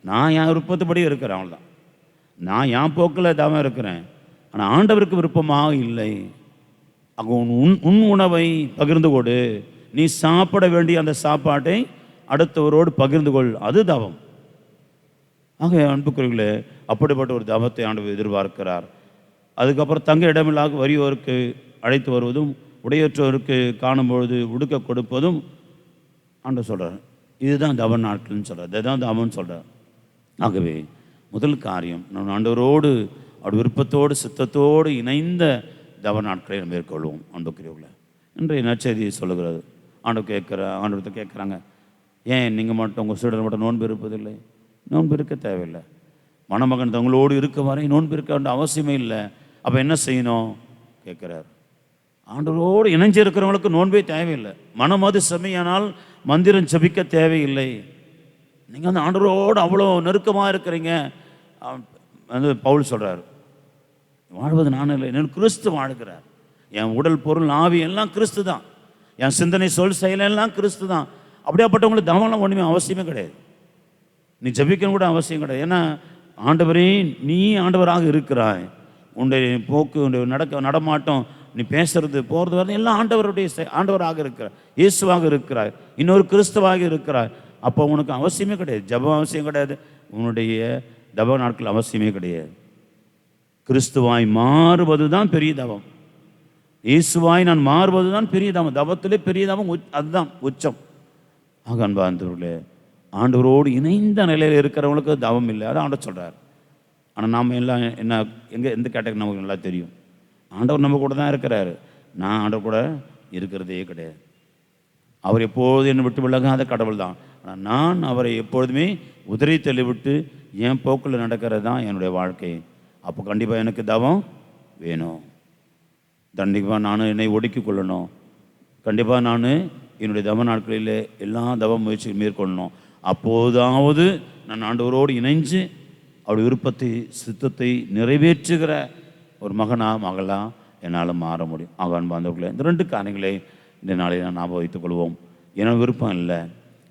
நான் என் விருப்பத்துப்படி இருக்கிறேன், அவ்வளோதான். நான் என் போக்கில் தவம் இருக்கிறேன், ஆனால் ஆண்டவருக்கு விருப்பமாக இல்லை. அங்கே உன் உணவை பகிர்ந்து கொடு, நீ சாப்பிட வேண்டிய அந்த சாப்பாட்டை அடுத்தவரோடு பகிர்ந்து கொள், அது தவம். ஆக அன்புக்குரியவர்களே, அப்படிப்பட்ட ஒரு தவத்தை ஆண்டவர் எதிர்பார்க்கிறார். அதுக்கப்புறம் தங்க இடமில்லாத வறியோருக்கு அழைத்து வருவதும், உடையற்றோருக்கு காணும்பொழுது உடுக்க கொடுப்பதும் ஆண்டவர் சொல்கிறார். இதுதான் தவ நாட்கள்னு சொல்கிறார், இதுதான் தவம்னு சொல்கிறார். ஆகவே முதல் காரியம், நம்ம ஆண்டவரோடு அவருடைய விருப்பத்தோடு சித்தத்தோடு இணைந்த தவ நாட்களை நம்ம மேற்கொள்வோம். அன்புக்குரியவர்களே, இன்றைய நற்செய்தியை சொல்லுகிறது. ஆண்டவர்கிட்ட கேட்குறாங்க, ஏன் நீங்கள் மட்டும் உங்கள் சீடர் மட்டும் நோன்பு இருப்பதில்லை? நோன்பு இருக்க தேவையில்லை. மணமகன் தங்களோடு இருக்க வரை நோன்பு இருக்க வேண்டிய அவசியமே இல்லை. அப்போ என்ன செய்யணும் கேட்குறார். ஆண்டவரோடு இணைஞ்சு இருக்கிறவங்களுக்கு நோன்பே தேவையில்லை. மனமது செம்மையானால் மந்திரம் ஜபிக்க தேவையில்லை. நீங்கள் அந்த ஆண்டவரோடு அவ்வளோ நெருக்கமாக இருக்கிறீங்க. வந்து பவுல் சொல்கிறார், வாழ்வது நான் இல்லை, நான் கிறிஸ்து வாழ்கிறார். என் உடல் பொருள் ஆவி எல்லாம் கிறிஸ்து தான். என் சிந்தனை சொல் செயலெல்லாம் கிறிஸ்து தான். அப்படியாப்பட்டவங்களுக்கு தவம்லாம் ஒன்றுமே அவசியமே கிடையாது. நீ ஜபிக்கணும் கூட அவசியம் கிடையாது. ஏன்னா ஆண்டவரே, நீ ஆண்டவராக இருக்கிறாய். உன்னுடைய போக்கு, உன்னுடைய நடமாட்டம், நீ பேசுறது போகிறது வரது எல்லாம் ஆண்டவராக இருக்கிறார், இயேசுவாக இருக்கிறாய், இன்னொரு கிறிஸ்துவாக இருக்கிறாய். அப்போ உனக்கு அவசியமே கிடையாது, ஜபம் அவசியம் கிடையாது, உன்னுடைய தவ நாட்கள் அவசியமே கிடையாது. கிறிஸ்துவாய் மாறுவது தான் பெரிய தவம். இயேசுவாய் நான் மாறுவது தான் பெரிய தவம். தவத்திலே பெரிய தவம் அதுதான் உச்சம். ஆக அன்பார்ந்தவர்களே, ஆண்டவரோடு இணைந்த நிலையில் இருக்கிறவங்களுக்கு தவம் இல்லை, அதை ஆண்டவர் சொல்கிறார். ஆனால் நாம் எல்லாம் எந்த கேட்டகரி நமக்கு நல்லா தெரியும். ஆண்டவர் நம்ம கூட தான் இருக்கிறாரு. நான் ஆண்டவர் கூட இருக்கிறதே கிடையாது. அவர் எப்போதும் என்னை விட்டு விலகாத கடவுள் தான். ஆனால் நான் அவரை எப்பொழுதுமே உதறி தள்ளிவிட்டு என் போக்கில் நடக்கிறது தான் என்னுடைய வாழ்க்கை. அப்போ கண்டிப்பாக எனக்கு தவம் வேணும். கண்டிப்பாக நான் என்னை ஒடுக்கி கொள்ளணும். கண்டிப்பாக நான் என்னுடைய தவ நாட்களில் எல்லா தவ முயற்சி மேற்கொள்ளணும். அப்போதாவது நான் ஆண்டவரோடு இணைஞ்சு அவருடைய விருப்பத்தை சித்தத்தை நிறைவேற்றுகிற ஒரு மகளாக என்னால் மாற முடியும். ஆக அன்பார்ந்தவர்களே, இந்த 2 காரியங்களை இந்த நாளில் நான் ஞாபகம் வைத்துக் கொள்வோம். என விருப்பம் இல்லை,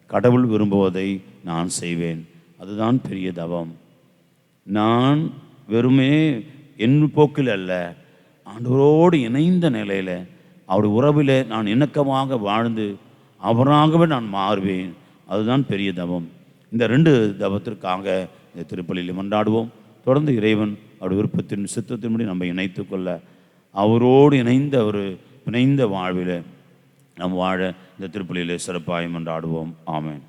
கடவுள் விரும்புவதை நான் செய்வேன், அதுதான் பெரிய தவம். நான் வெறுமே என் போக்கில் அல்ல, ஆண்டவரோடு இணைந்த நிலையில் அவருடைய உறவில் நான் இணக்கமாக வாழ்ந்து அவராகவே நான் மாறுவேன், அதுதான் பெரிய தவம். இந்த 2 தவத்திற்காக இந்த திருப்பலியில் மன்றாடுவோம். தொடர்ந்து இறைவன் அவருடைய விருப்பத்தின் சித்தத்தின்படி நம்ம இணைத்து கொள்ள, அவரோடு இணைந்த வாழ்வில் நம் வாழ இந்த திருப்பலியில் சிறப்பாக மன்றாடுவோம். ஆமென்.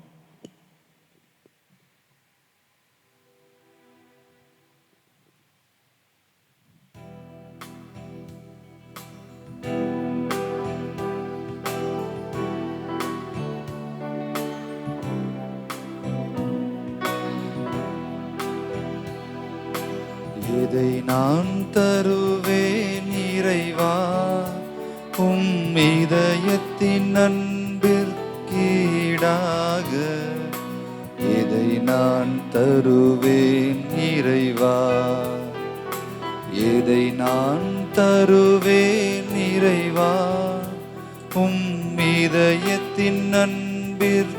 இதை நான் தருவேன் இறைவா, உம் இதயத்தின் அன்பிற்கீடாக. இதை நான் தருவேன் இறைவா, இதை நான் தருவேன் இறைவா, உம் இதயத்தின் அன்பிற்கீடாக.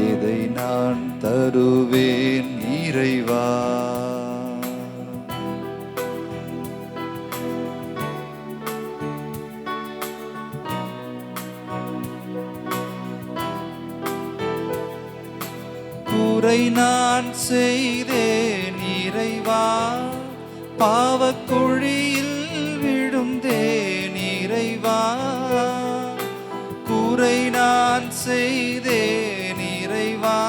இதை நான் தருவேன் இறைவா. குறை நான் செய்தேன் இறைவா, பாவக்குழியில் விழுந்தேன் இறைவா. குறை நான் செய்தேன் இறைவா,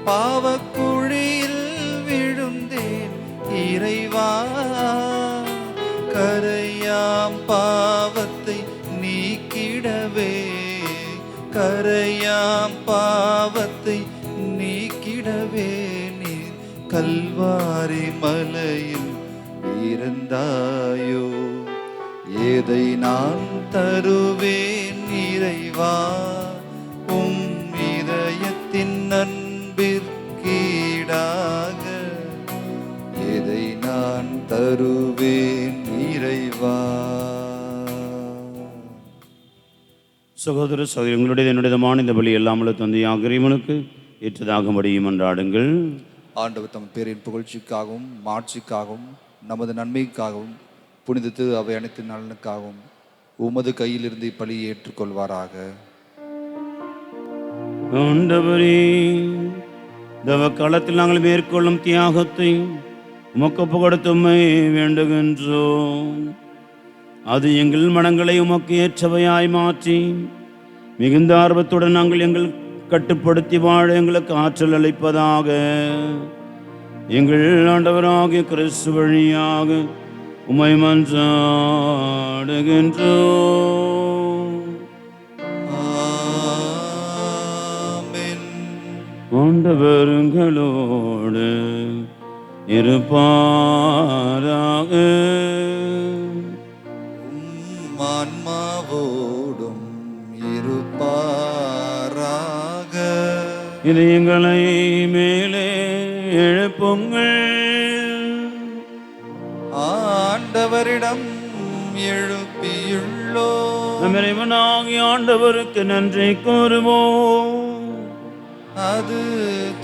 பாவக்குழியில் விழுந்தேன் இறைவா. கரையாம் பாவத்தை நீக்கிடவே, கரையாம் பாவத்தை நீக்கிடவே நீர் கல்வாரி மலையில் இருந்தாயோ. எதை நான் தருவேன் இறைவா, உம் இதயத்தின் அன்பிற்கீடாக. எதை நான் தருவேன் இறைவா. சகோதர சகோதரி, உங்களுடைய என்னுடையமான இந்த பலி எல்லாமல்ல தந்தையாக இறைவனுக்கு ஏற்றதாகும்படியும் மன்றாடுங்கள். ஆண்டவர் தம் பேரின் புகழ்ச்சிக்காகவும் மாட்சிக்காகவும் நமது நன்மைக்காகவும் புனிதத்து அவை அனைத்து நலனுக்காகவும் உமது கையிலிருந்து இப்பலியை ஏற்றுக்கொள்வாராக. ஆண்டவரே, தவ காலத்தில் நாங்கள் மேற்கொள்ளும் தியாகத்தை உமக்கு புகழ்த்துமை வேண்டுகின்றோம். அது எங்கள் மனங்களை உமக்கு ஏற்றவையாய் மாற்றி மிகுந்த ஆர்வத்துடன் நாங்கள் எங்கள் கட்டுப்படுத்தி வாழ எங்களுக்கு ஆற்றல் அளிப்பதாக. எங்கள் ஆண்டவராகிய கிறிஸ்து வழியாக உம்மை மன்றாடுகின்றோம். ஆமென். ஆண்டவர்களோடு இருப்பாராக. ஆன்மாவோடும் இருப்பாராக. இதயங்களை மேலே எழுப்புங்கள். ஆண்டவரிடம் எழுப்பியுள்ளோம். நம் இறைவனாகிய ஆண்டவருக்கு நன்றி கூறுவோம். அது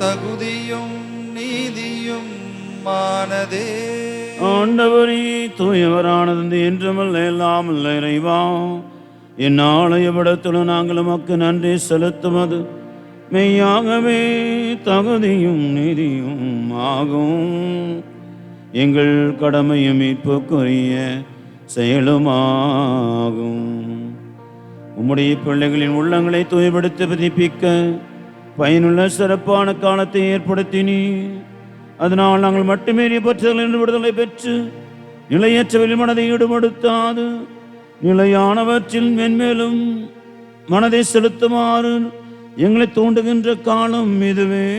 தகுதியும் நீதியும் மானதே. ஆண்டவரே, தூயவரானது என்றுமல்ல எல்லாமல்ல இறைவா, இந்நாளைய விடத்துடன் நாங்கள் உமக்கு நன்றி செலுத்துவது மெய்யாகவே தகுதியும் நீதியும் ஆகும். எங்கள் கடமையும் மீட்புக்குரிய செயலுமாகும். உம்முடைய பிள்ளைகளின் உள்ளங்களை தூய்படுத்தி பதிப்பிக்க பயனுள்ள சிறப்பான காலத்தை ஏற்படுத்தினீ. அதனால் நாங்கள் மட்டுமேறிய பற்றுதல் என்று விடுதலை பெற்று நிலையற்றவரில் மனதை ஈடுபடுத்தாது நிலையானவற்றில் மென்மேலும் மனதை செலுத்துமாறு எங்களை தூண்டுகின்ற காலம் இதுவே.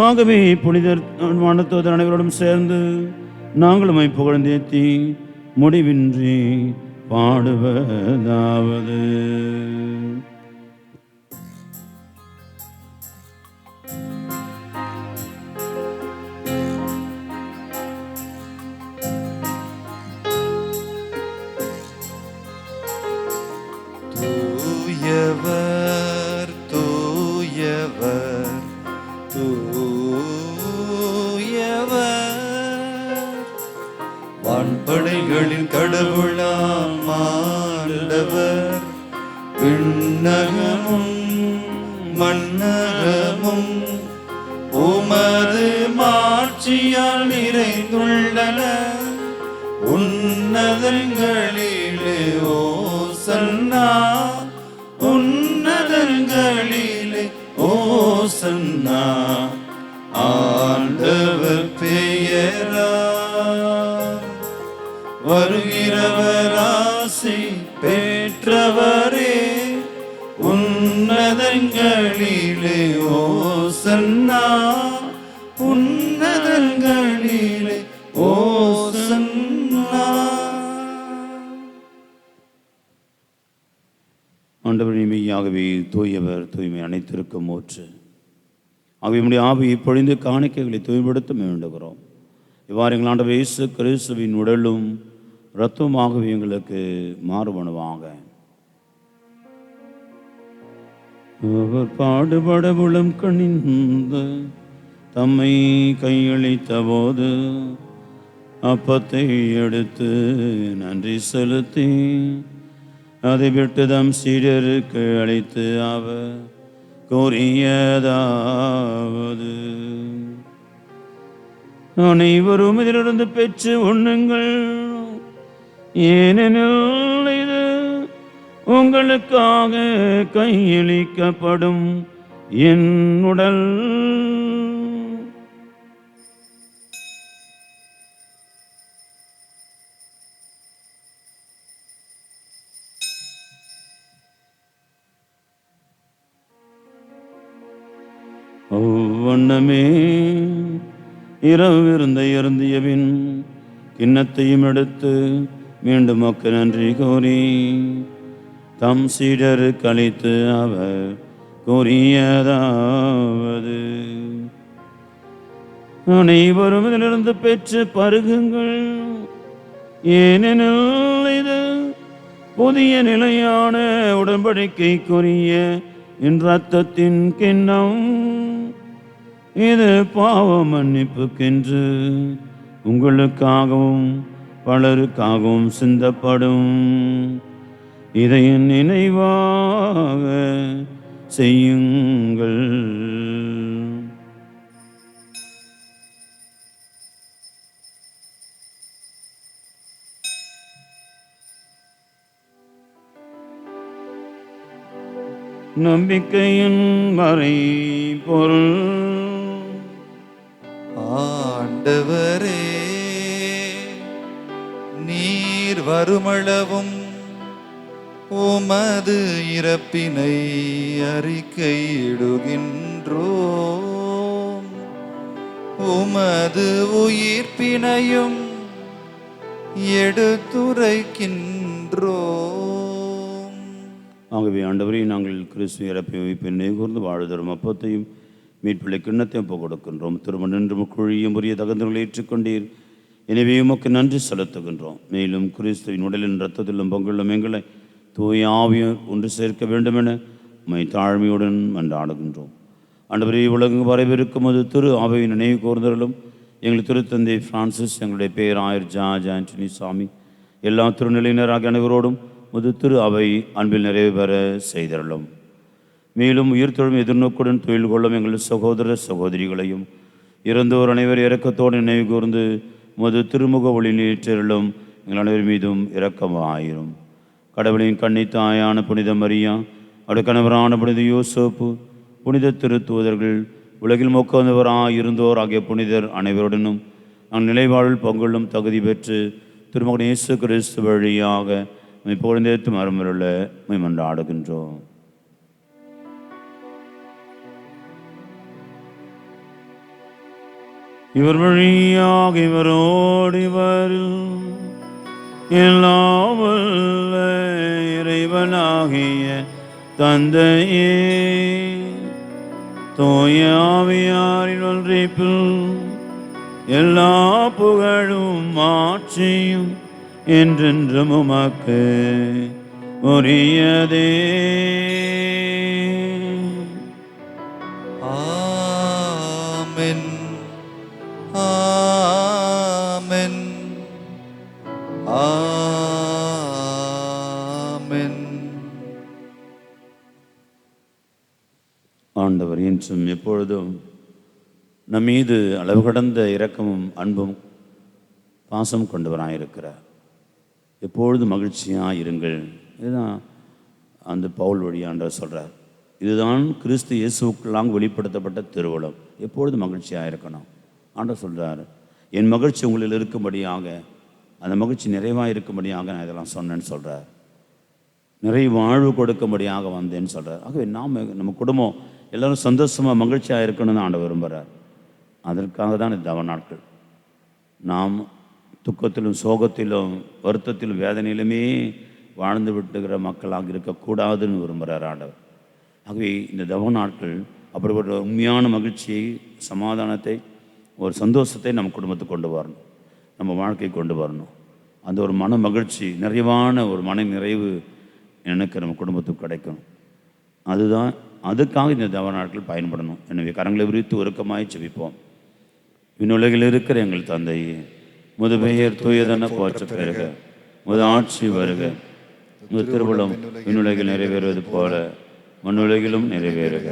ஆகவே புனிதர் மனத்தோதர் அனைவரோடும் சேர்ந்து நாங்களும் புகழ்ந்தேத்தி முடிவின்றி பாடுவதாவது. தூயவர் தூயவர் தூயவர், வான்படைகளின் கடவுளாம் ஆண்டவர். விண்ணகமும் மண்ணகமும் உமது மாட்சியால் நிறைந்துள்ளன. உன்னதங்களிலே ஓசன்னா, உன்னதங்களிலே ஓசன்னா. ஆண்டவர் பெயரா வருகிறவர் ஆசி பெற்றவரே. உன்னதங்களிலே ஓசன்னா, உன்னதங்களிலே ஓசன்னா. ஆண்டவர் மெய்யாகவே தூயவர், தூய்மை அனைத்திற்கும் ஊற்று. ஆகவே நம்முடைய ஆவியை பொழிந்து காணிக்கைகளை தூய்மைப்படுத்த வேண்டுகிறோம். இவ்வாறு எங்கள் ஆண்டவர் இயேசு கிறிஸ்துவின் உடலும் இரத்தமாகவே எங்களுக்கு மாறுபடுவாங்க. அவர் பாடுபட உளம் கணிந்து தம்மை கையளித்த போது அப்பத்தை எடுத்து நன்றி செலுத்தி அதை விட்டு தம் சீடருக்கு அளித்து அவர் கூறியதாவது, அனைவரும் இதிலிருந்து பெற்று உண்ணுங்கள், ஏனெனில் இது உங்களுக்காக கையளிக்கப்படும் என் உடல். ஒவ்வொன்னமே இரவிருந்த இருந்தியபின் கிண்ணத்தையும் எடுத்து மீண்டும் மக்கு நன்றி கூறி தம் சீடருக்கு அளித்து அவர் கூறியதாவது, அனைவரும் இதிலிருந்து பெற்று பருகுங்கள், ஏனெனில் இது புதிய நிலையான உடன்படிக்கைக்குரிய என் இரத்தத்தின் கிண்ணம். இது பாவ மன்னிப்புக்கென்று உங்களுக்காகவும் பலருக்காகவும் சிந்தப்படும். இதை என் நினைவாக செய்யுங்கள். நம்பிக்கையின் மறை பொருள். ஆண்டவரே, நீர் வருமளவும் உமது இறப்பினை அறிக்கையிடுகின்றோம், உமது உயிர்ப்பினையும் எடுத்துரைக்கின்றோம். ஆகவே ஆண்டவரே, நாங்கள் கிறிஸ்து இறப்பை உயிர்ப்பினை கூர்ந்து வாழ்தரும் அப்பத்தையும் மீட்பிள்ளை கிண்ணத்தையும் ஒப்புக் கொடுக்கின்றோம். திரும்ப நின்று முக்குழியும் உரிய தகுந்தவர்களை ஏற்றுக்கொண்டீர். எனவே உமக்கு நன்றி செலுத்துகின்றோம். மேலும் கிறிஸ்துவின் உடலின் இரத்தத்திலும் பங்குள்ள எங்களை தூய ஆவியர் ஒன்று சேர்க்க வேண்டுமென உம்மை தாழ்மையுடன் மன்றாடுகின்றோம். ஆண்டவரே, உலகம் வரவிருக்கும் அது திரு ஆவியின் நினைவு கூர்ந்தவர்களும் எங்கள் திருத்தந்தை பிரான்சிஸ், எங்களுடைய பேராயர் ஜார்ஜ் ஆண்டனி சாமி, எல்லா திருநிலையினராக அனைவரோடும் முது திரு அவை அன்பில் நிறைவு பெற செய்தருளும். மேலும் உயிர்த்தெழும் எதிர்நோக்குடன் தொழில் கொள்ளும் எங்கள் சகோதர சகோதரிகளையும் இறந்தோர் அனைவர் இரக்கத்தோடு நினைவு கூர்ந்து முது திருமுக ஒளி நீற்றருளும் எங்கள் அனைவர் மீதும் இரக்கமாயிரும். கடவுளின் கன்னித்தாயான புனித மரியா, அவருடைய கணவரான புனித யோசேப்பு, புனித திருத்தூதர்கள், உலகில் மொக்கவந்தவராக இருந்தோர் ஆகிய புனிதர் அனைவருடனும் நாங்கள் நிலைவாழ்வில் பங்குள்ளும் தகுதி பெற்று திருமகன் இயேசு கிறிஸ்து வழியாக இப்பொழுதேத்து மரமருள மன்றாடுகின்றோம். இவர் வழியாக இவரோடு இவரும் எல்லாம் வல்ல இறைவனாகிய தந்தையே, தூய ஆவியாரின் ஒன்றிப்பில் எல்லா புகழும் ஆட்சியும் என்றென்றும் உமக்கு உரியதே. ஆமென், ஆமென், ஆமென். ஆண்டவர் என்றும் எப்பொழுதும் நம் மீது அளவு கடந்த இரக்கமும் அன்பும் பாசம் கொண்டவராயிருக்கிறார். எப்பொழுதும் மகிழ்ச்சியாக இருங்கள். இதுதான் அந்த பவுல் வழியாண்டவர் சொல்கிறார். இதுதான் கிறிஸ்து இயேசுக்கெல்லாம் வெளிப்படுத்தப்பட்ட திருவுளம். எப்பொழுதும் மகிழ்ச்சியாக இருக்கணும். ஆண்டவர் சொல்கிறார், என் மகிழ்ச்சி உங்களில் இருக்கும்படியாக, அந்த மகிழ்ச்சி நிறைவாக இருக்கும்படியாக நான் இதெல்லாம் சொன்னேன்னு சொல்கிறார். நிறைய வாழ்வு கொடுக்கும்படியாக வந்தேன்னு சொல்கிறார். ஆகவே நம்ம குடும்பம் எல்லோரும் சந்தோஷமாக மகிழ்ச்சியாக இருக்கணும்னு ஆண்டவர் விரும்புகிறார். அதற்காக தான் இந்த தவ நாட்கள். நாம் துக்கத்திலும் சோகத்திலும் வருத்தத்திலும் வேதனையிலுமே வாழ்ந்து விட்டுகிற மக்களாக இருக்கக்கூடாதுன்னு விரும்புகிறார் ஆண்டவர். ஆகவே இந்த தவ நாட்கள் அப்படி ஒரு உண்மையான மகிழ்ச்சியை, சமாதானத்தை, ஒரு சந்தோஷத்தை நம்ம குடும்பத்துக்கு கொண்டு வரணும், நம்ம வாழ்க்கை கொண்டு வரணும். அந்த ஒரு மன மகிழ்ச்சி, நிறைவான ஒரு மன நிறைவு எனக்கு நம்ம குடும்பத்துக்கு கிடைக்கணும். அதுக்காக இந்த தவ நாட்கள் பயன்படணும். எனவே கரங்களை விரித்து உருக்கமாய் செபிப்போம். விண்ணுலகில் இருக்கிற எங்கள் தந்தையே, முது பெயர் தூயதென போற்ற பெறுக, முது ஆட்சி வருக, முது திருவுளம் விண்ணுலகில் நிறைவேறுவது போல மண்ணுலகிலும் நிறைவேறுக.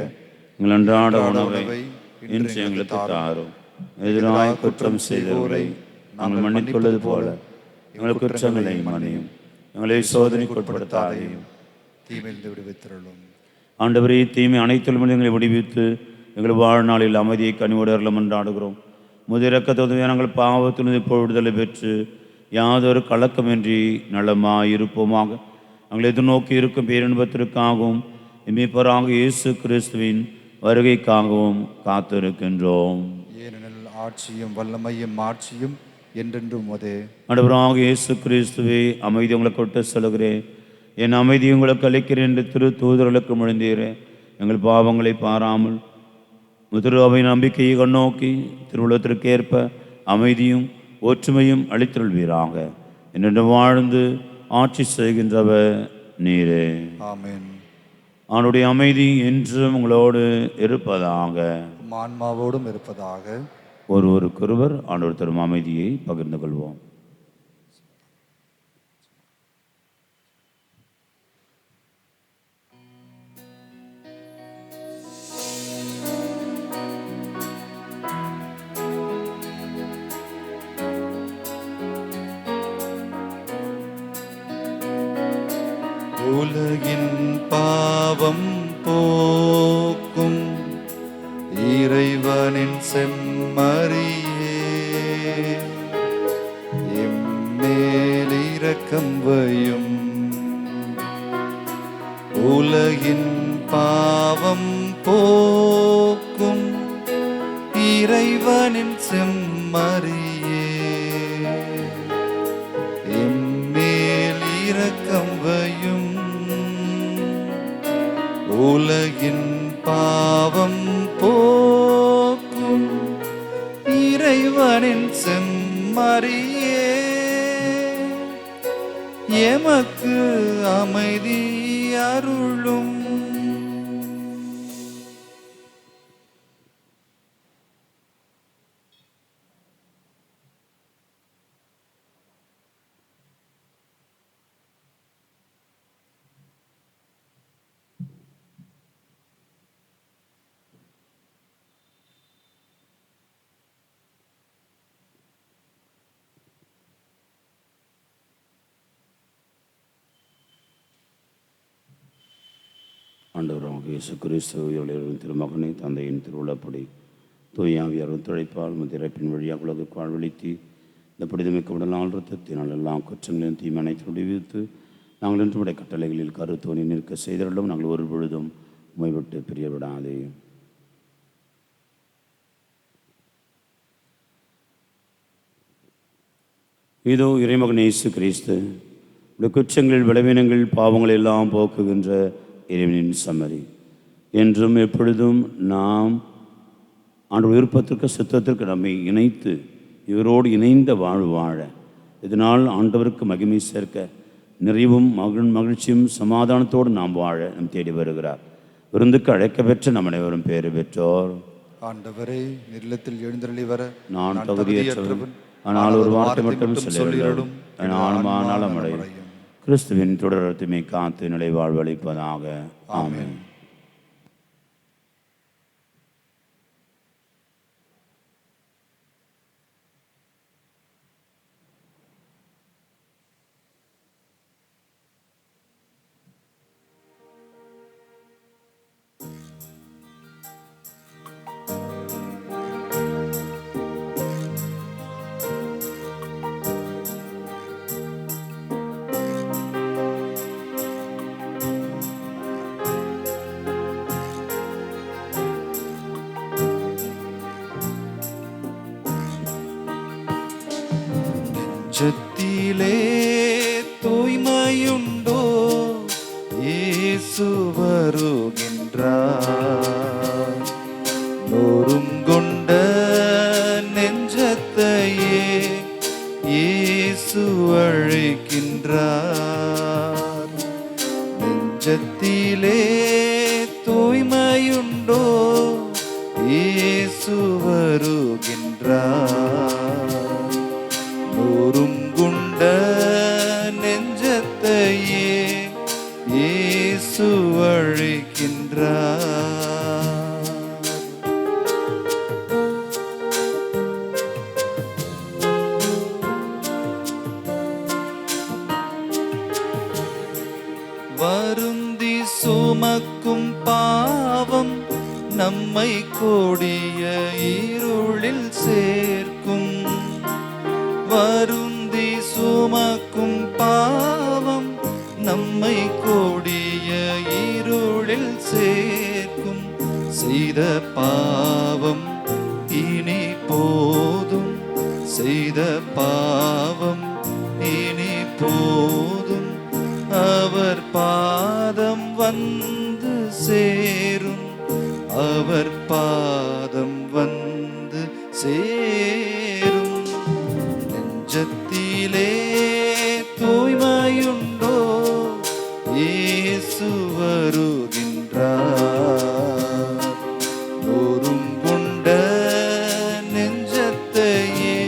எங்கள் அன்றாட உணவை இன்று எங்களுக்கு தாரும். எதிராக குற்றம் செய்தவர்களை நாங்கள் மன்னித்துள்ளது போல எங்கள் குற்றங்களை மன்னியும். எங்களை சோதனைக்கு உட்படுத்தாதையும் தீமையிலிருந்து விடுவித்தருளும். ஆண்டவரே, தீமை அனைத்திலும் எங்களை விடுவித்து எங்கள் வாழ்நாளில் அமைதியை கனிவோடு அருளும் என்றாடுகிறோம். முதிரக்கத்தோடு நாங்கள் பாவத்திலிருந்து இப்போ விடுதலை பெற்று யாதொரு கலக்கமின்றி நலமாயிருப்போமாக. நாங்கள் எதிர்நோக்கி இருக்கும் பேரின்பத்திற்காகவும் மீட்பராக இயேசு கிறிஸ்துவின் வருகைக்காகவும் காத்திருக்கின்றோம். ஏனெனில் ஆட்சியும் வல்லமையும் மாட்சியும் என்றென்றும் உமதே. ஆண்டவராக இயேசு கிறிஸ்துவே, அமைதி உங்களுக்கு விட்டு சொல்கிறேன், என் அமைதி உங்களுக்கு அளிக்கிறேன் என்று திரு தூதர்களுக்கு முழுந்தீரேன். எங்கள் பாவங்களை பாராமல் திரு அவை நம்பிக்கையை கண்ணோக்கி திருவுள்ளத்திற்கு ஏற்ப அமைதியும் ஒற்றுமையும் அளித்தருள்வீராக. என்று வாழ்ந்து ஆட்சி செய்கின்றவர் நீரே. ஆமென். அவனுடைய அமைதி என்றும் உங்களோடு இருப்பதாக, ஆன்மாவோடும் இருப்பதாக. ஒருவருக்கொருவர் ஆண்டவர் தரும் அமைதியை பகிர்ந்து கொள்வோம். உலகின் பாவம் போக்கும் இறைவனின் செம்மறியே, எம்மேல் இரக்கம் வையும். உலகின் பாவம் போக்கும் இறைவனின் செம்மறியே, எம்மேல் இரக்கம் வையும். உலகின் பாவம் போக்கும் இறைவனின் செம்மறியே, எமக்கு அமைதி அருளும். ஆண்டவராக இயேசு கிறிஸ்து இவர்களின் திருமகனை தந்தையின் திருவிழப்படி தூயாவியார் ஒத்துழைப்பால் முதிரைப்பின் வழியாக உலகுக்கு வாழ்வழித்து இந்த புனிதமிக்க உடலால் இரத்தத்தினால் எல்லாம் குற்றங்களையும் தீமனைத்து விடுவித்து நாங்கள் இன்றுடைய கட்டளைகளில் கருத்தோனி நிற்க செய்தவர்களும் நாங்கள் ஒரு பொழுதும் உம்மை விட்டு பிரிய விடாதே. இதோ இறைமகன் இயேசு கிறிஸ்து உடைய குற்றங்கள் பலவீனங்கள் பாவங்கள் எல்லாம் போக்குகின்ற இறைவனின் சம்மரி. என்றும் எப்பொழுதும் நாம் ஆண்டவர் விருப்பத்திற்கு சித்தத்திற்கு நம்மை இணைத்து இவரோடு இணைந்த வாழ்வு வாழ இதனால் ஆண்டவருக்கு மகிமை சேர்க்க நிறைவும் மகிழ்ச்சியும் சமாதானத்தோடு நாம் வாழ நம் தேடி வருகிறார். விருந்துக்கு அழைக்க பெற்ற நம் அனைவரும் பேறு பெற்றோர். ஆண்டவரே, நிலத்தில் எழுந்தருளி வர நான் தகுதியற்றவன், ஆனால் ஒரு வார்த்தை மட்டும் சொல்லிவிடும் என் ஆன்மானாலும் அடையும். கிறிஸ்துவின் தொடர்த்துமை காத்து நிலை வாழ்வளிப்பதாக. ஆமென். நெஞ்சத்திலே தூய்மையுண்டோ, இயேசு வருகின்றார். நொறுங்கொண்ட நெஞ்சத்தையே இயேசு அழைக்கின்றார். நெஞ்சத்திலே தூய்மையுண்டோ, இயேசு வருகின்றார். நொறுங்குண்ட நெஞ்சத்தையே இயேசு அழைக்கின்றார். வருந்தி சுமக்கும் பாவம் நம்மை கொடிய இருளில் சேர்க்கும். வருந்தி சுமக்கும் பாவம் நம்மை கொடிய இருளில் சேர்க்கும். செய்த பாவம் இனி போதும், செய்த பாவம் இனி போதும். அவர் பாதம் வந்து சேரும், அவர் பாதம் வந்து சேரும். நெஞ்சத்திலே தூய்மையுண்டோ, இயேசு வருகின்றார். நொறுங்குண்ட நெஞ்சத்தையே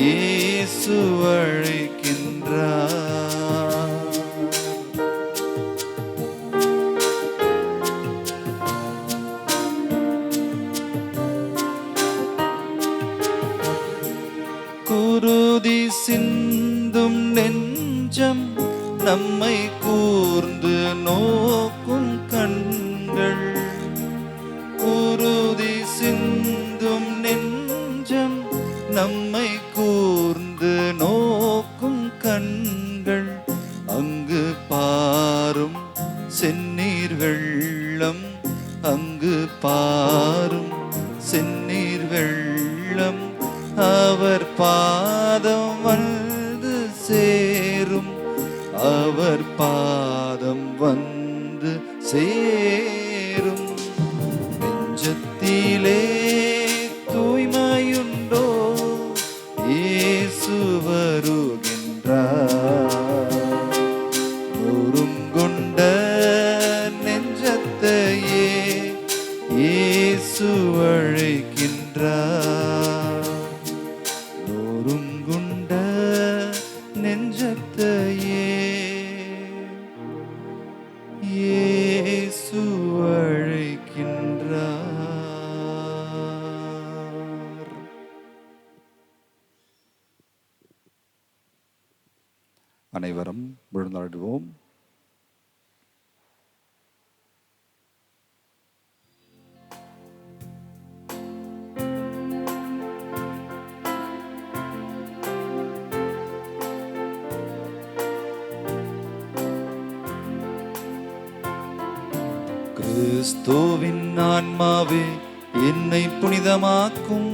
இயேசு அழைக்கின்றார். குருதி சிந்தும் நெஞ்சம் நம்மை கூர்ந்து நோக்கும் கண்கள், குருதி சிந்தும் நெஞ்சம் நம்மை கூர்ந்து நோக்கும் கண்கள், அங்கு பாரும் செந்நீர் வெள்ளம், அங்கு பாரும் செந்நீர் வெள்ளம், அவர் பாதம் வந்து சேரும், அவர் பாதம் வந்து சேரும். நெஞ்சத்திலே தூய்மையுண்டோ, இயேசு வருகின்றார். நொறுங்குண்ட நெஞ்சத்தையே இயேசு அழைக்கின்றார். நொறுங்குண்ட நெஞ்சத்தையே இயேசு அழைக்கின்றார். அனைவரும் விழுந்தாடுவோம். கிறிஸ்துவின் ஆன்மாவே என்னை புனிதமாக்கும்,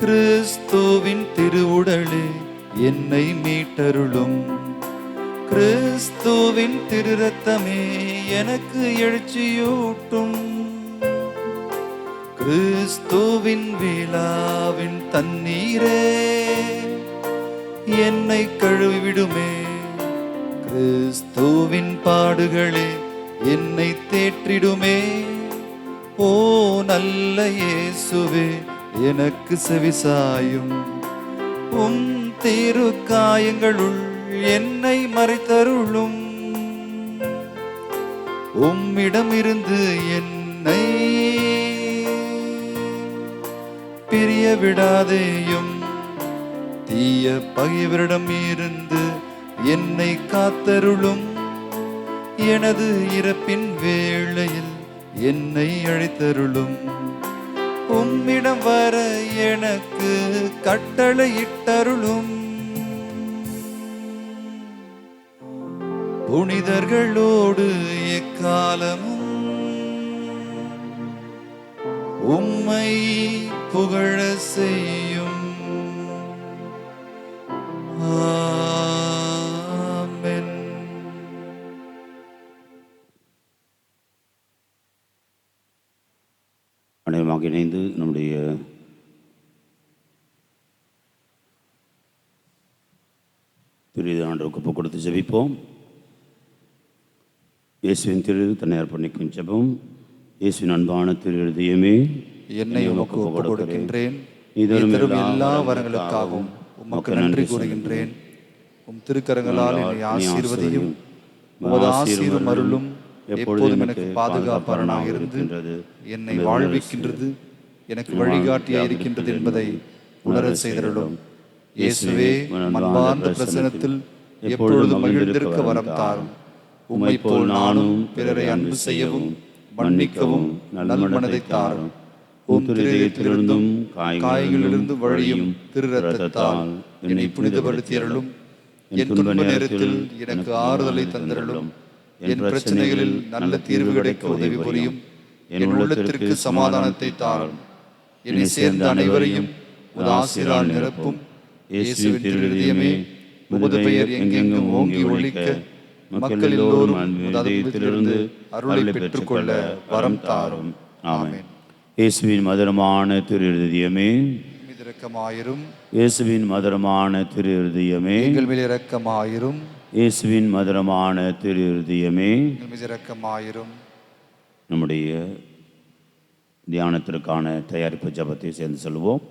கிறிஸ்துவின் திருவுடலே என்னை மீட்டருளும், கிறிஸ்துவின் திரு ரத்தமே எனக்கு எழுச்சியூட்டும், கிறிஸ்துவின் விழாவின் தண்ணீரே என்னை கழுவிடுமே, கிறிஸ்துவின் பாடுகளே என்னை தேற்றிடுமே. ஓ நல்ல இயேசுவே, எனக்கு செவிசாயும், உம் திரு காயங்களுள் என்னை மறைத்தருளும், உம்மிடமிருந்து என்னை பிரிய விடாதேயும், தீய பகைவரிடம் இருந்து என்னை காத்தருளும், எனது இறப்பின் வேளையில் என்னை அழைத்தருளும், உம்மிடம் வர எனக்கு கட்டளையிட்டருளும், புனிதர்களோடு எக்காலமும் உம்மை புகழ செய்யும். ஆமென். அனைவருமாக இணைந்து நம்முடைய திரு ஆண்டவருக்கு ஒப்புக் கொடுத்து ஜெபிப்போம். இயேசுவின் திரு தன்னை அர்ப்பணிக்கும் ஜெபம். இயேசுவின் அன்பான திரு இதயமே, என்னை உமக்கு ஒப்புக் கொடுக்கின்றேன். தரும் எல்லா வரங்களுக்காகவும் உமக்கு நன்றி கூறுகின்றேன். உம் திருக்கரங்களால் என்னை ஆசீர்வதியும், உமது ஆசீரும் அருளும் எப்போதும் எனக்கு பாதுகாப்பாளனாக இருந்து என்னை வாழ்விக்கின்றது, எனக்கு வழிகாட்டியாக இருக்கின்றது என்பதை உணர செய்தருளும். இயேசுவே, அன்பார்ந்த பிரசன்னத்தில் எப்பொழுதும் மகிழ்ந்திருக்க வரம் தாரும். உம்மை போல் நானும் பிறரை அன்பு செய்யவும் மன்னிக்கவும் நல்மனதை தாரும். உம் திருதயத்திலிருந்தும் காயங்களிலிருந்து வழியும் திரு ரத்தத்தால் என்னை புனிதப்படுத்தியருளும். என் துன்ப நேரத்தில் எனக்கு ஆறுதலை தந்தருளும். என் பிரச்சனைகளில் நல்ல தீர்வு கிடைக்க உதவி புரியும். என் உள்ளத்திற்கு சமாதானத்தை தாரும். என்னை சேர்ந்த அனைவரையும் உமது ஆசீரால் நிரப்பும். இயேசுவின் திரு இதயமே, உமது பெயர் எங்கெங்கும் ஓங்கி ஒலிக்க, மக்கள் எல்லோரும் இதயத்திலிருந்து அருளை பெற்றுக்கொள்ள வரம் தாரும். ஆமென். இயேசுவின் மதுரமான திரு இதயமே, இரக்கமாயிரும். இயேசுவின் மதுரமான திரு இதயமே, எங்கள் மேல் இரக்கமாயிரும். இயேசுவின் மதுரமான திரு இதயமே, எங்கள் மீது இரக்கமாயிரும். நம்முடைய தியானத்திற்கான தயாரிப்பு ஜபத்தை சேர்ந்து சொல்லுவோம்.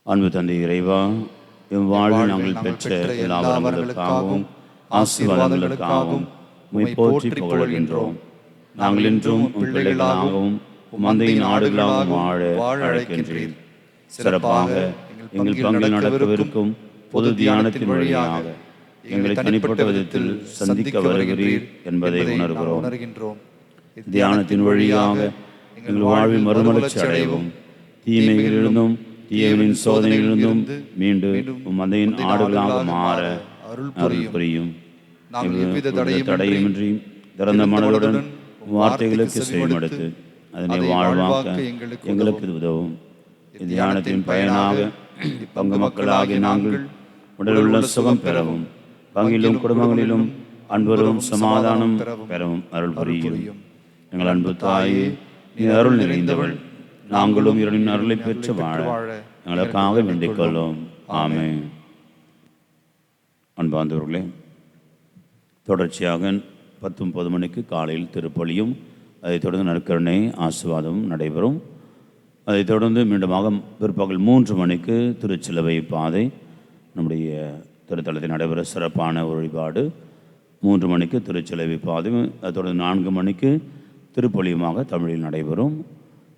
அன்பு தந்தை இறைவா, என் வாழ்வில் நாங்கள் பெற்ற எல்லா வரங்களுக்காகவும் ஆசீர்வாதங்களுக்காகவும் உம்மை போற்றி புகழ்கின்றோம். நாங்கள் இன்றும் உம் பிள்ளைகளாகவும் உம் மந்தையின் ஆடுகளாகவும் வாழ அழைக்கின்றீர். சிறப்பாக எங்கள் பங்கில் நடக்கவிருக்கும் பொது தியானத்தின் வழியாக எங்களை தனிப்பட்ட விதத்தில் சந்திக்க வருகிறீர் என்பதை உணர்கின்றோம். தியானத்தின் வழியாக எங்கள் வாழ்வில் மறுமலர்ச்சி அடையவும், தீமைகளிலிருந்தும் தீயவனின் சோதனைகளிலிருந்தும் மீண்டு மந்தையின் ஆடுகளாக மாற அருள் புரியும். எவ்வித தடையுமின்றி திறந்த மனதுடன் வார்த்தைகளுக்கு செவிமடுத்து அதனை வாழ்வாக்க எங்களுக்கு உதவும். தியானத்தின் பயனாக பங்கு மக்களாகிய நாங்கள் உடலுள்ள சுகம் பெறவும், பங்கிலும் குடும்பங்களிலும் அன்பரும் சமாதானம் பெறவும் அருள் புரியும். எங்கள் அன்பு தாயே, நீ அருள் நிறைந்தவள். நாங்களும் இரண்டின் அருளை பெற்று வாழ எங்களுக்காக வேண்டிக் கொள்ளும். ஆமென். அன்பார்ந்தவர்களே, தொடர்ச்சியாக 10:30 மணிக்கு காலையில் திருப்பலியும், அதைத் தொடர்ந்து நற்கருணை ஆசீர்வாதமும் நடைபெறும். அதைத் தொடர்ந்து மீண்டுமாக பிற்பகல் 3 மணிக்கு திருச்சிலுவை பாதை நம்முடைய திருத்தலத்தில் நடைபெற சிறப்பான வழிபாடு. 3 மணிக்கு திருச்சிலுவை பாதை, அதைத் தொடர்ந்து 4 மணிக்கு திருப்பலியுமாக தமிழில் நடைபெறும்.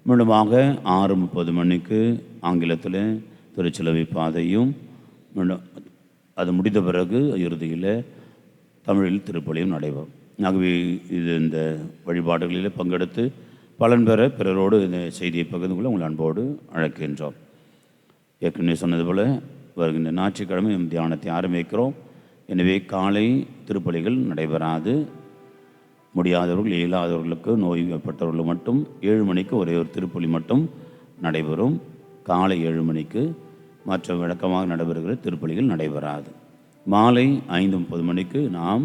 மீண்டுமாக 6:30 மணிக்கு ஆங்கிலத்தில் திருச்சிலுவை பாதையும், அது முடிந்த பிறகு இறுதியில் தமிழில் திருப்பலியும் நடைபெறும். ஆகவே இந்த வழிபாடுகளில் பங்கெடுத்து பலன் பெற பிறரோடு இந்த செய்தியை பகிர்ந்து கொள்ள உங்கள் அன்போடு அழைக்கின்றோம். ஏற்கனவே சொன்னது போல் வருகின்ற ஞாயிற்றுக்கிழமை தியானத்தை ஆரம்பிக்கிறோம். எனவே காலை திருப்பலிகள் நடைபெறாது. முடியாதவர்கள், இயலாதவர்களுக்கு, நோய்ப்பட்டவர்கள் மட்டும் 7 மணிக்கு ஒரே ஒரு திருப்பலி மட்டும் நடைபெறும். காலை 7 மணிக்கு மற்ற வழக்கமாக நடைபெறுகிற திருப்பலிகள் நடைபெறாது. மாலை 5:30 மணிக்கு நாம்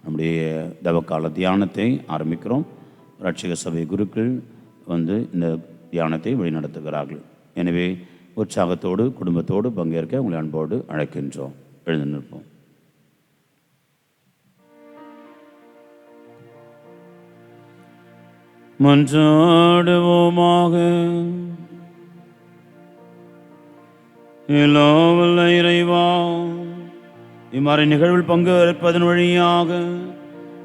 நம்முடைய தவக்கால தியானத்தை ஆரம்பிக்கிறோம். ரட்சக சபை குருக்கள் இந்த தியானத்தை வழிநடத்துகிறார்கள். எனவே உற்சாகத்தோடு குடும்பத்தோடு பங்கேற்க உங்களை அன்போடு அழைக்கின்றோம். எழுந்து நிற்போம். மன்றாடுவோமாக. எல்லாம் இறைவா, இம்மாதிரி நிகழ்வில் பங்கு ஏற்பதன் வழியாக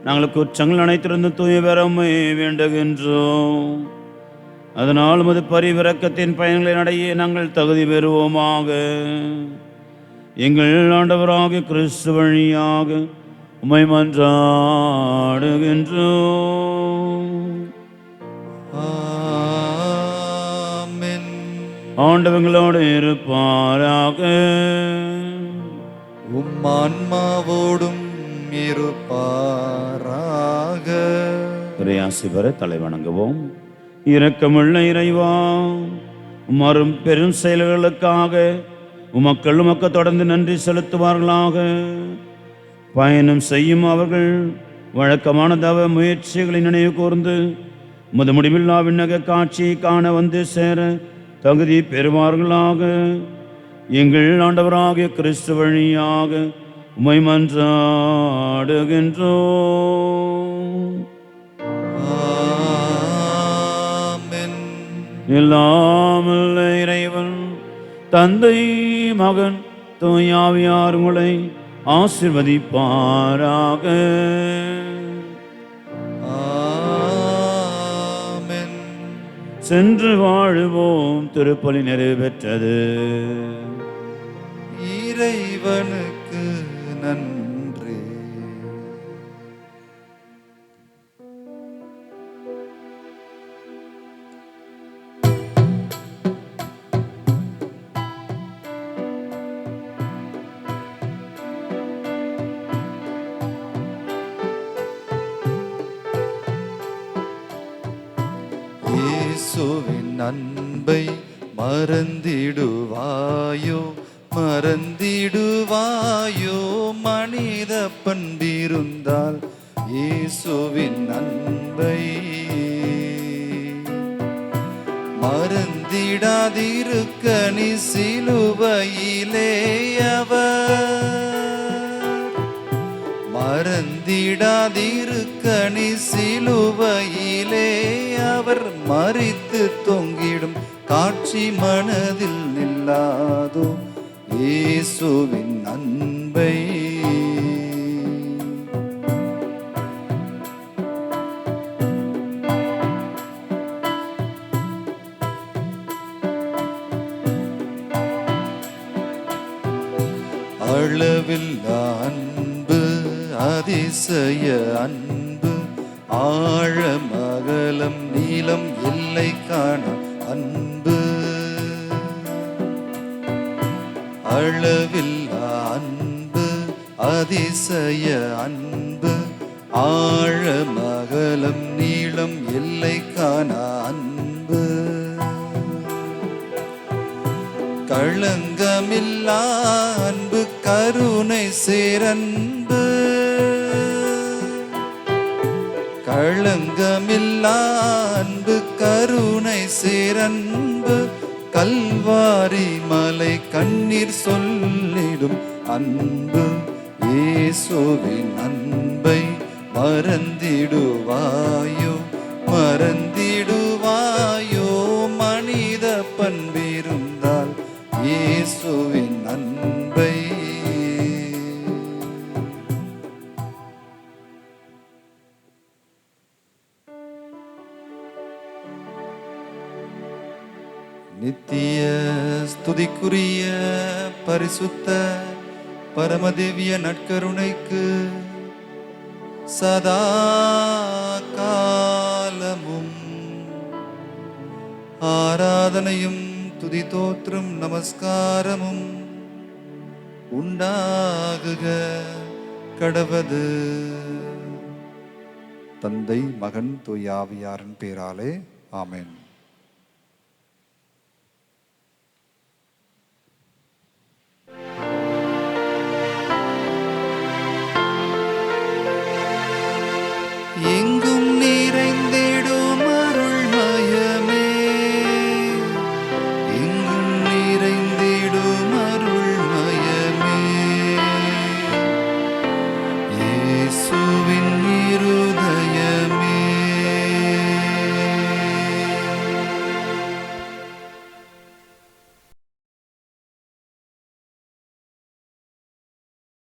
நாங்கள் குற்றங்கள் அனைத்திலிருந்து தூய பெறமை வேண்டுகின்றோம். அதனால் உமது பரிவிரக்கத்தின் பயன்களை அடைய நாங்கள் தகுதி பெறுவோமாக. எங்கள் ஆண்டவராகிய கிறிஸ்து வழியாக உம்மை மன்றாடுகின்றோம். ஆமென். ஆண்டவங்களோடு இருப்பாராக. ஆன்மாவோடும் இருப்பாராக. இறையாசி பெற தலை வணங்குவோம். இரக்கமுள்ள இறைவா, உமரும் பெரும் செயல்களுக்காக உமக்கள் உமக்கு தொடர்ந்து நன்றி செலுத்துவார்களாக. பயணம் செய்யும் அவர்கள் வழக்கமான தவ முயற்சிகளை நினைவு கூர்ந்து உமது முடிவில்லா விண்ணக காட்சியை காண வந்து சேர தகுதி பெறுவார்களாக. எங்கள் ஆண்டவராகிய கிறிஸ்து வழியாக உம்மை மன்றாடுகின்றோம். ஆமென். எல்லாம் வல்ல இறைவன் தந்தை, மகன், தூய ஆவியார் உங்களை ஆசீர்வதிப்பாராக. ஆமென். சென்று வாழுவோம். திருப்பலி நிறைவு பெற்றது. இறைவனுக்கு நன்றி. இயேசுவின் அன்பை மறந்திடுவாயோ, மறந்திடுவாயோ? மனித பண்பிருந்தால் இயேசுவின் அன்பை மறந்திடாதிருக்க நீ சிலுவையிலே மறந்திடாதிருக்க நீ சிலுவையிலே அவர் மரித்து தொங்கிடும் காட்சி மனதில் நில்லாதோ இயேசுவின் அன்பை? அளவில்லா அதிசய அன்பு ஆழம் அகலம் நீளம் எல்லை காண அன்பு அளவில்லா அன்பு அதிசய அன்பு ஆழம் அகலம் நீளம் எல்லை காண அன்பு களங்கமில்லா அன்பு கருணை சேரன்பு களங்கமில்லா அன்பு கருணை சேரன்பு கல்வாரி மலை கண்ணீர் சொல்லிடும் அன்பு இயேசுவின் அன்பை மறந்திடுவாயோ மறந்திடுவாயோ மனித பண்பிருந்தால் இயேசுவின் அன்பை. நித்திய ஸ்துதிக்குரிய பரிசுத்த பரமதிவ்ய நற்கருணைக்கு சதா காலமும் ஆராதனையும் துதி தோற்றும் நமஸ்காரமும் உண்டாகுக கடவது. தந்தை மகன் தூய ஆவியாரின் பேராலே ஆமென்.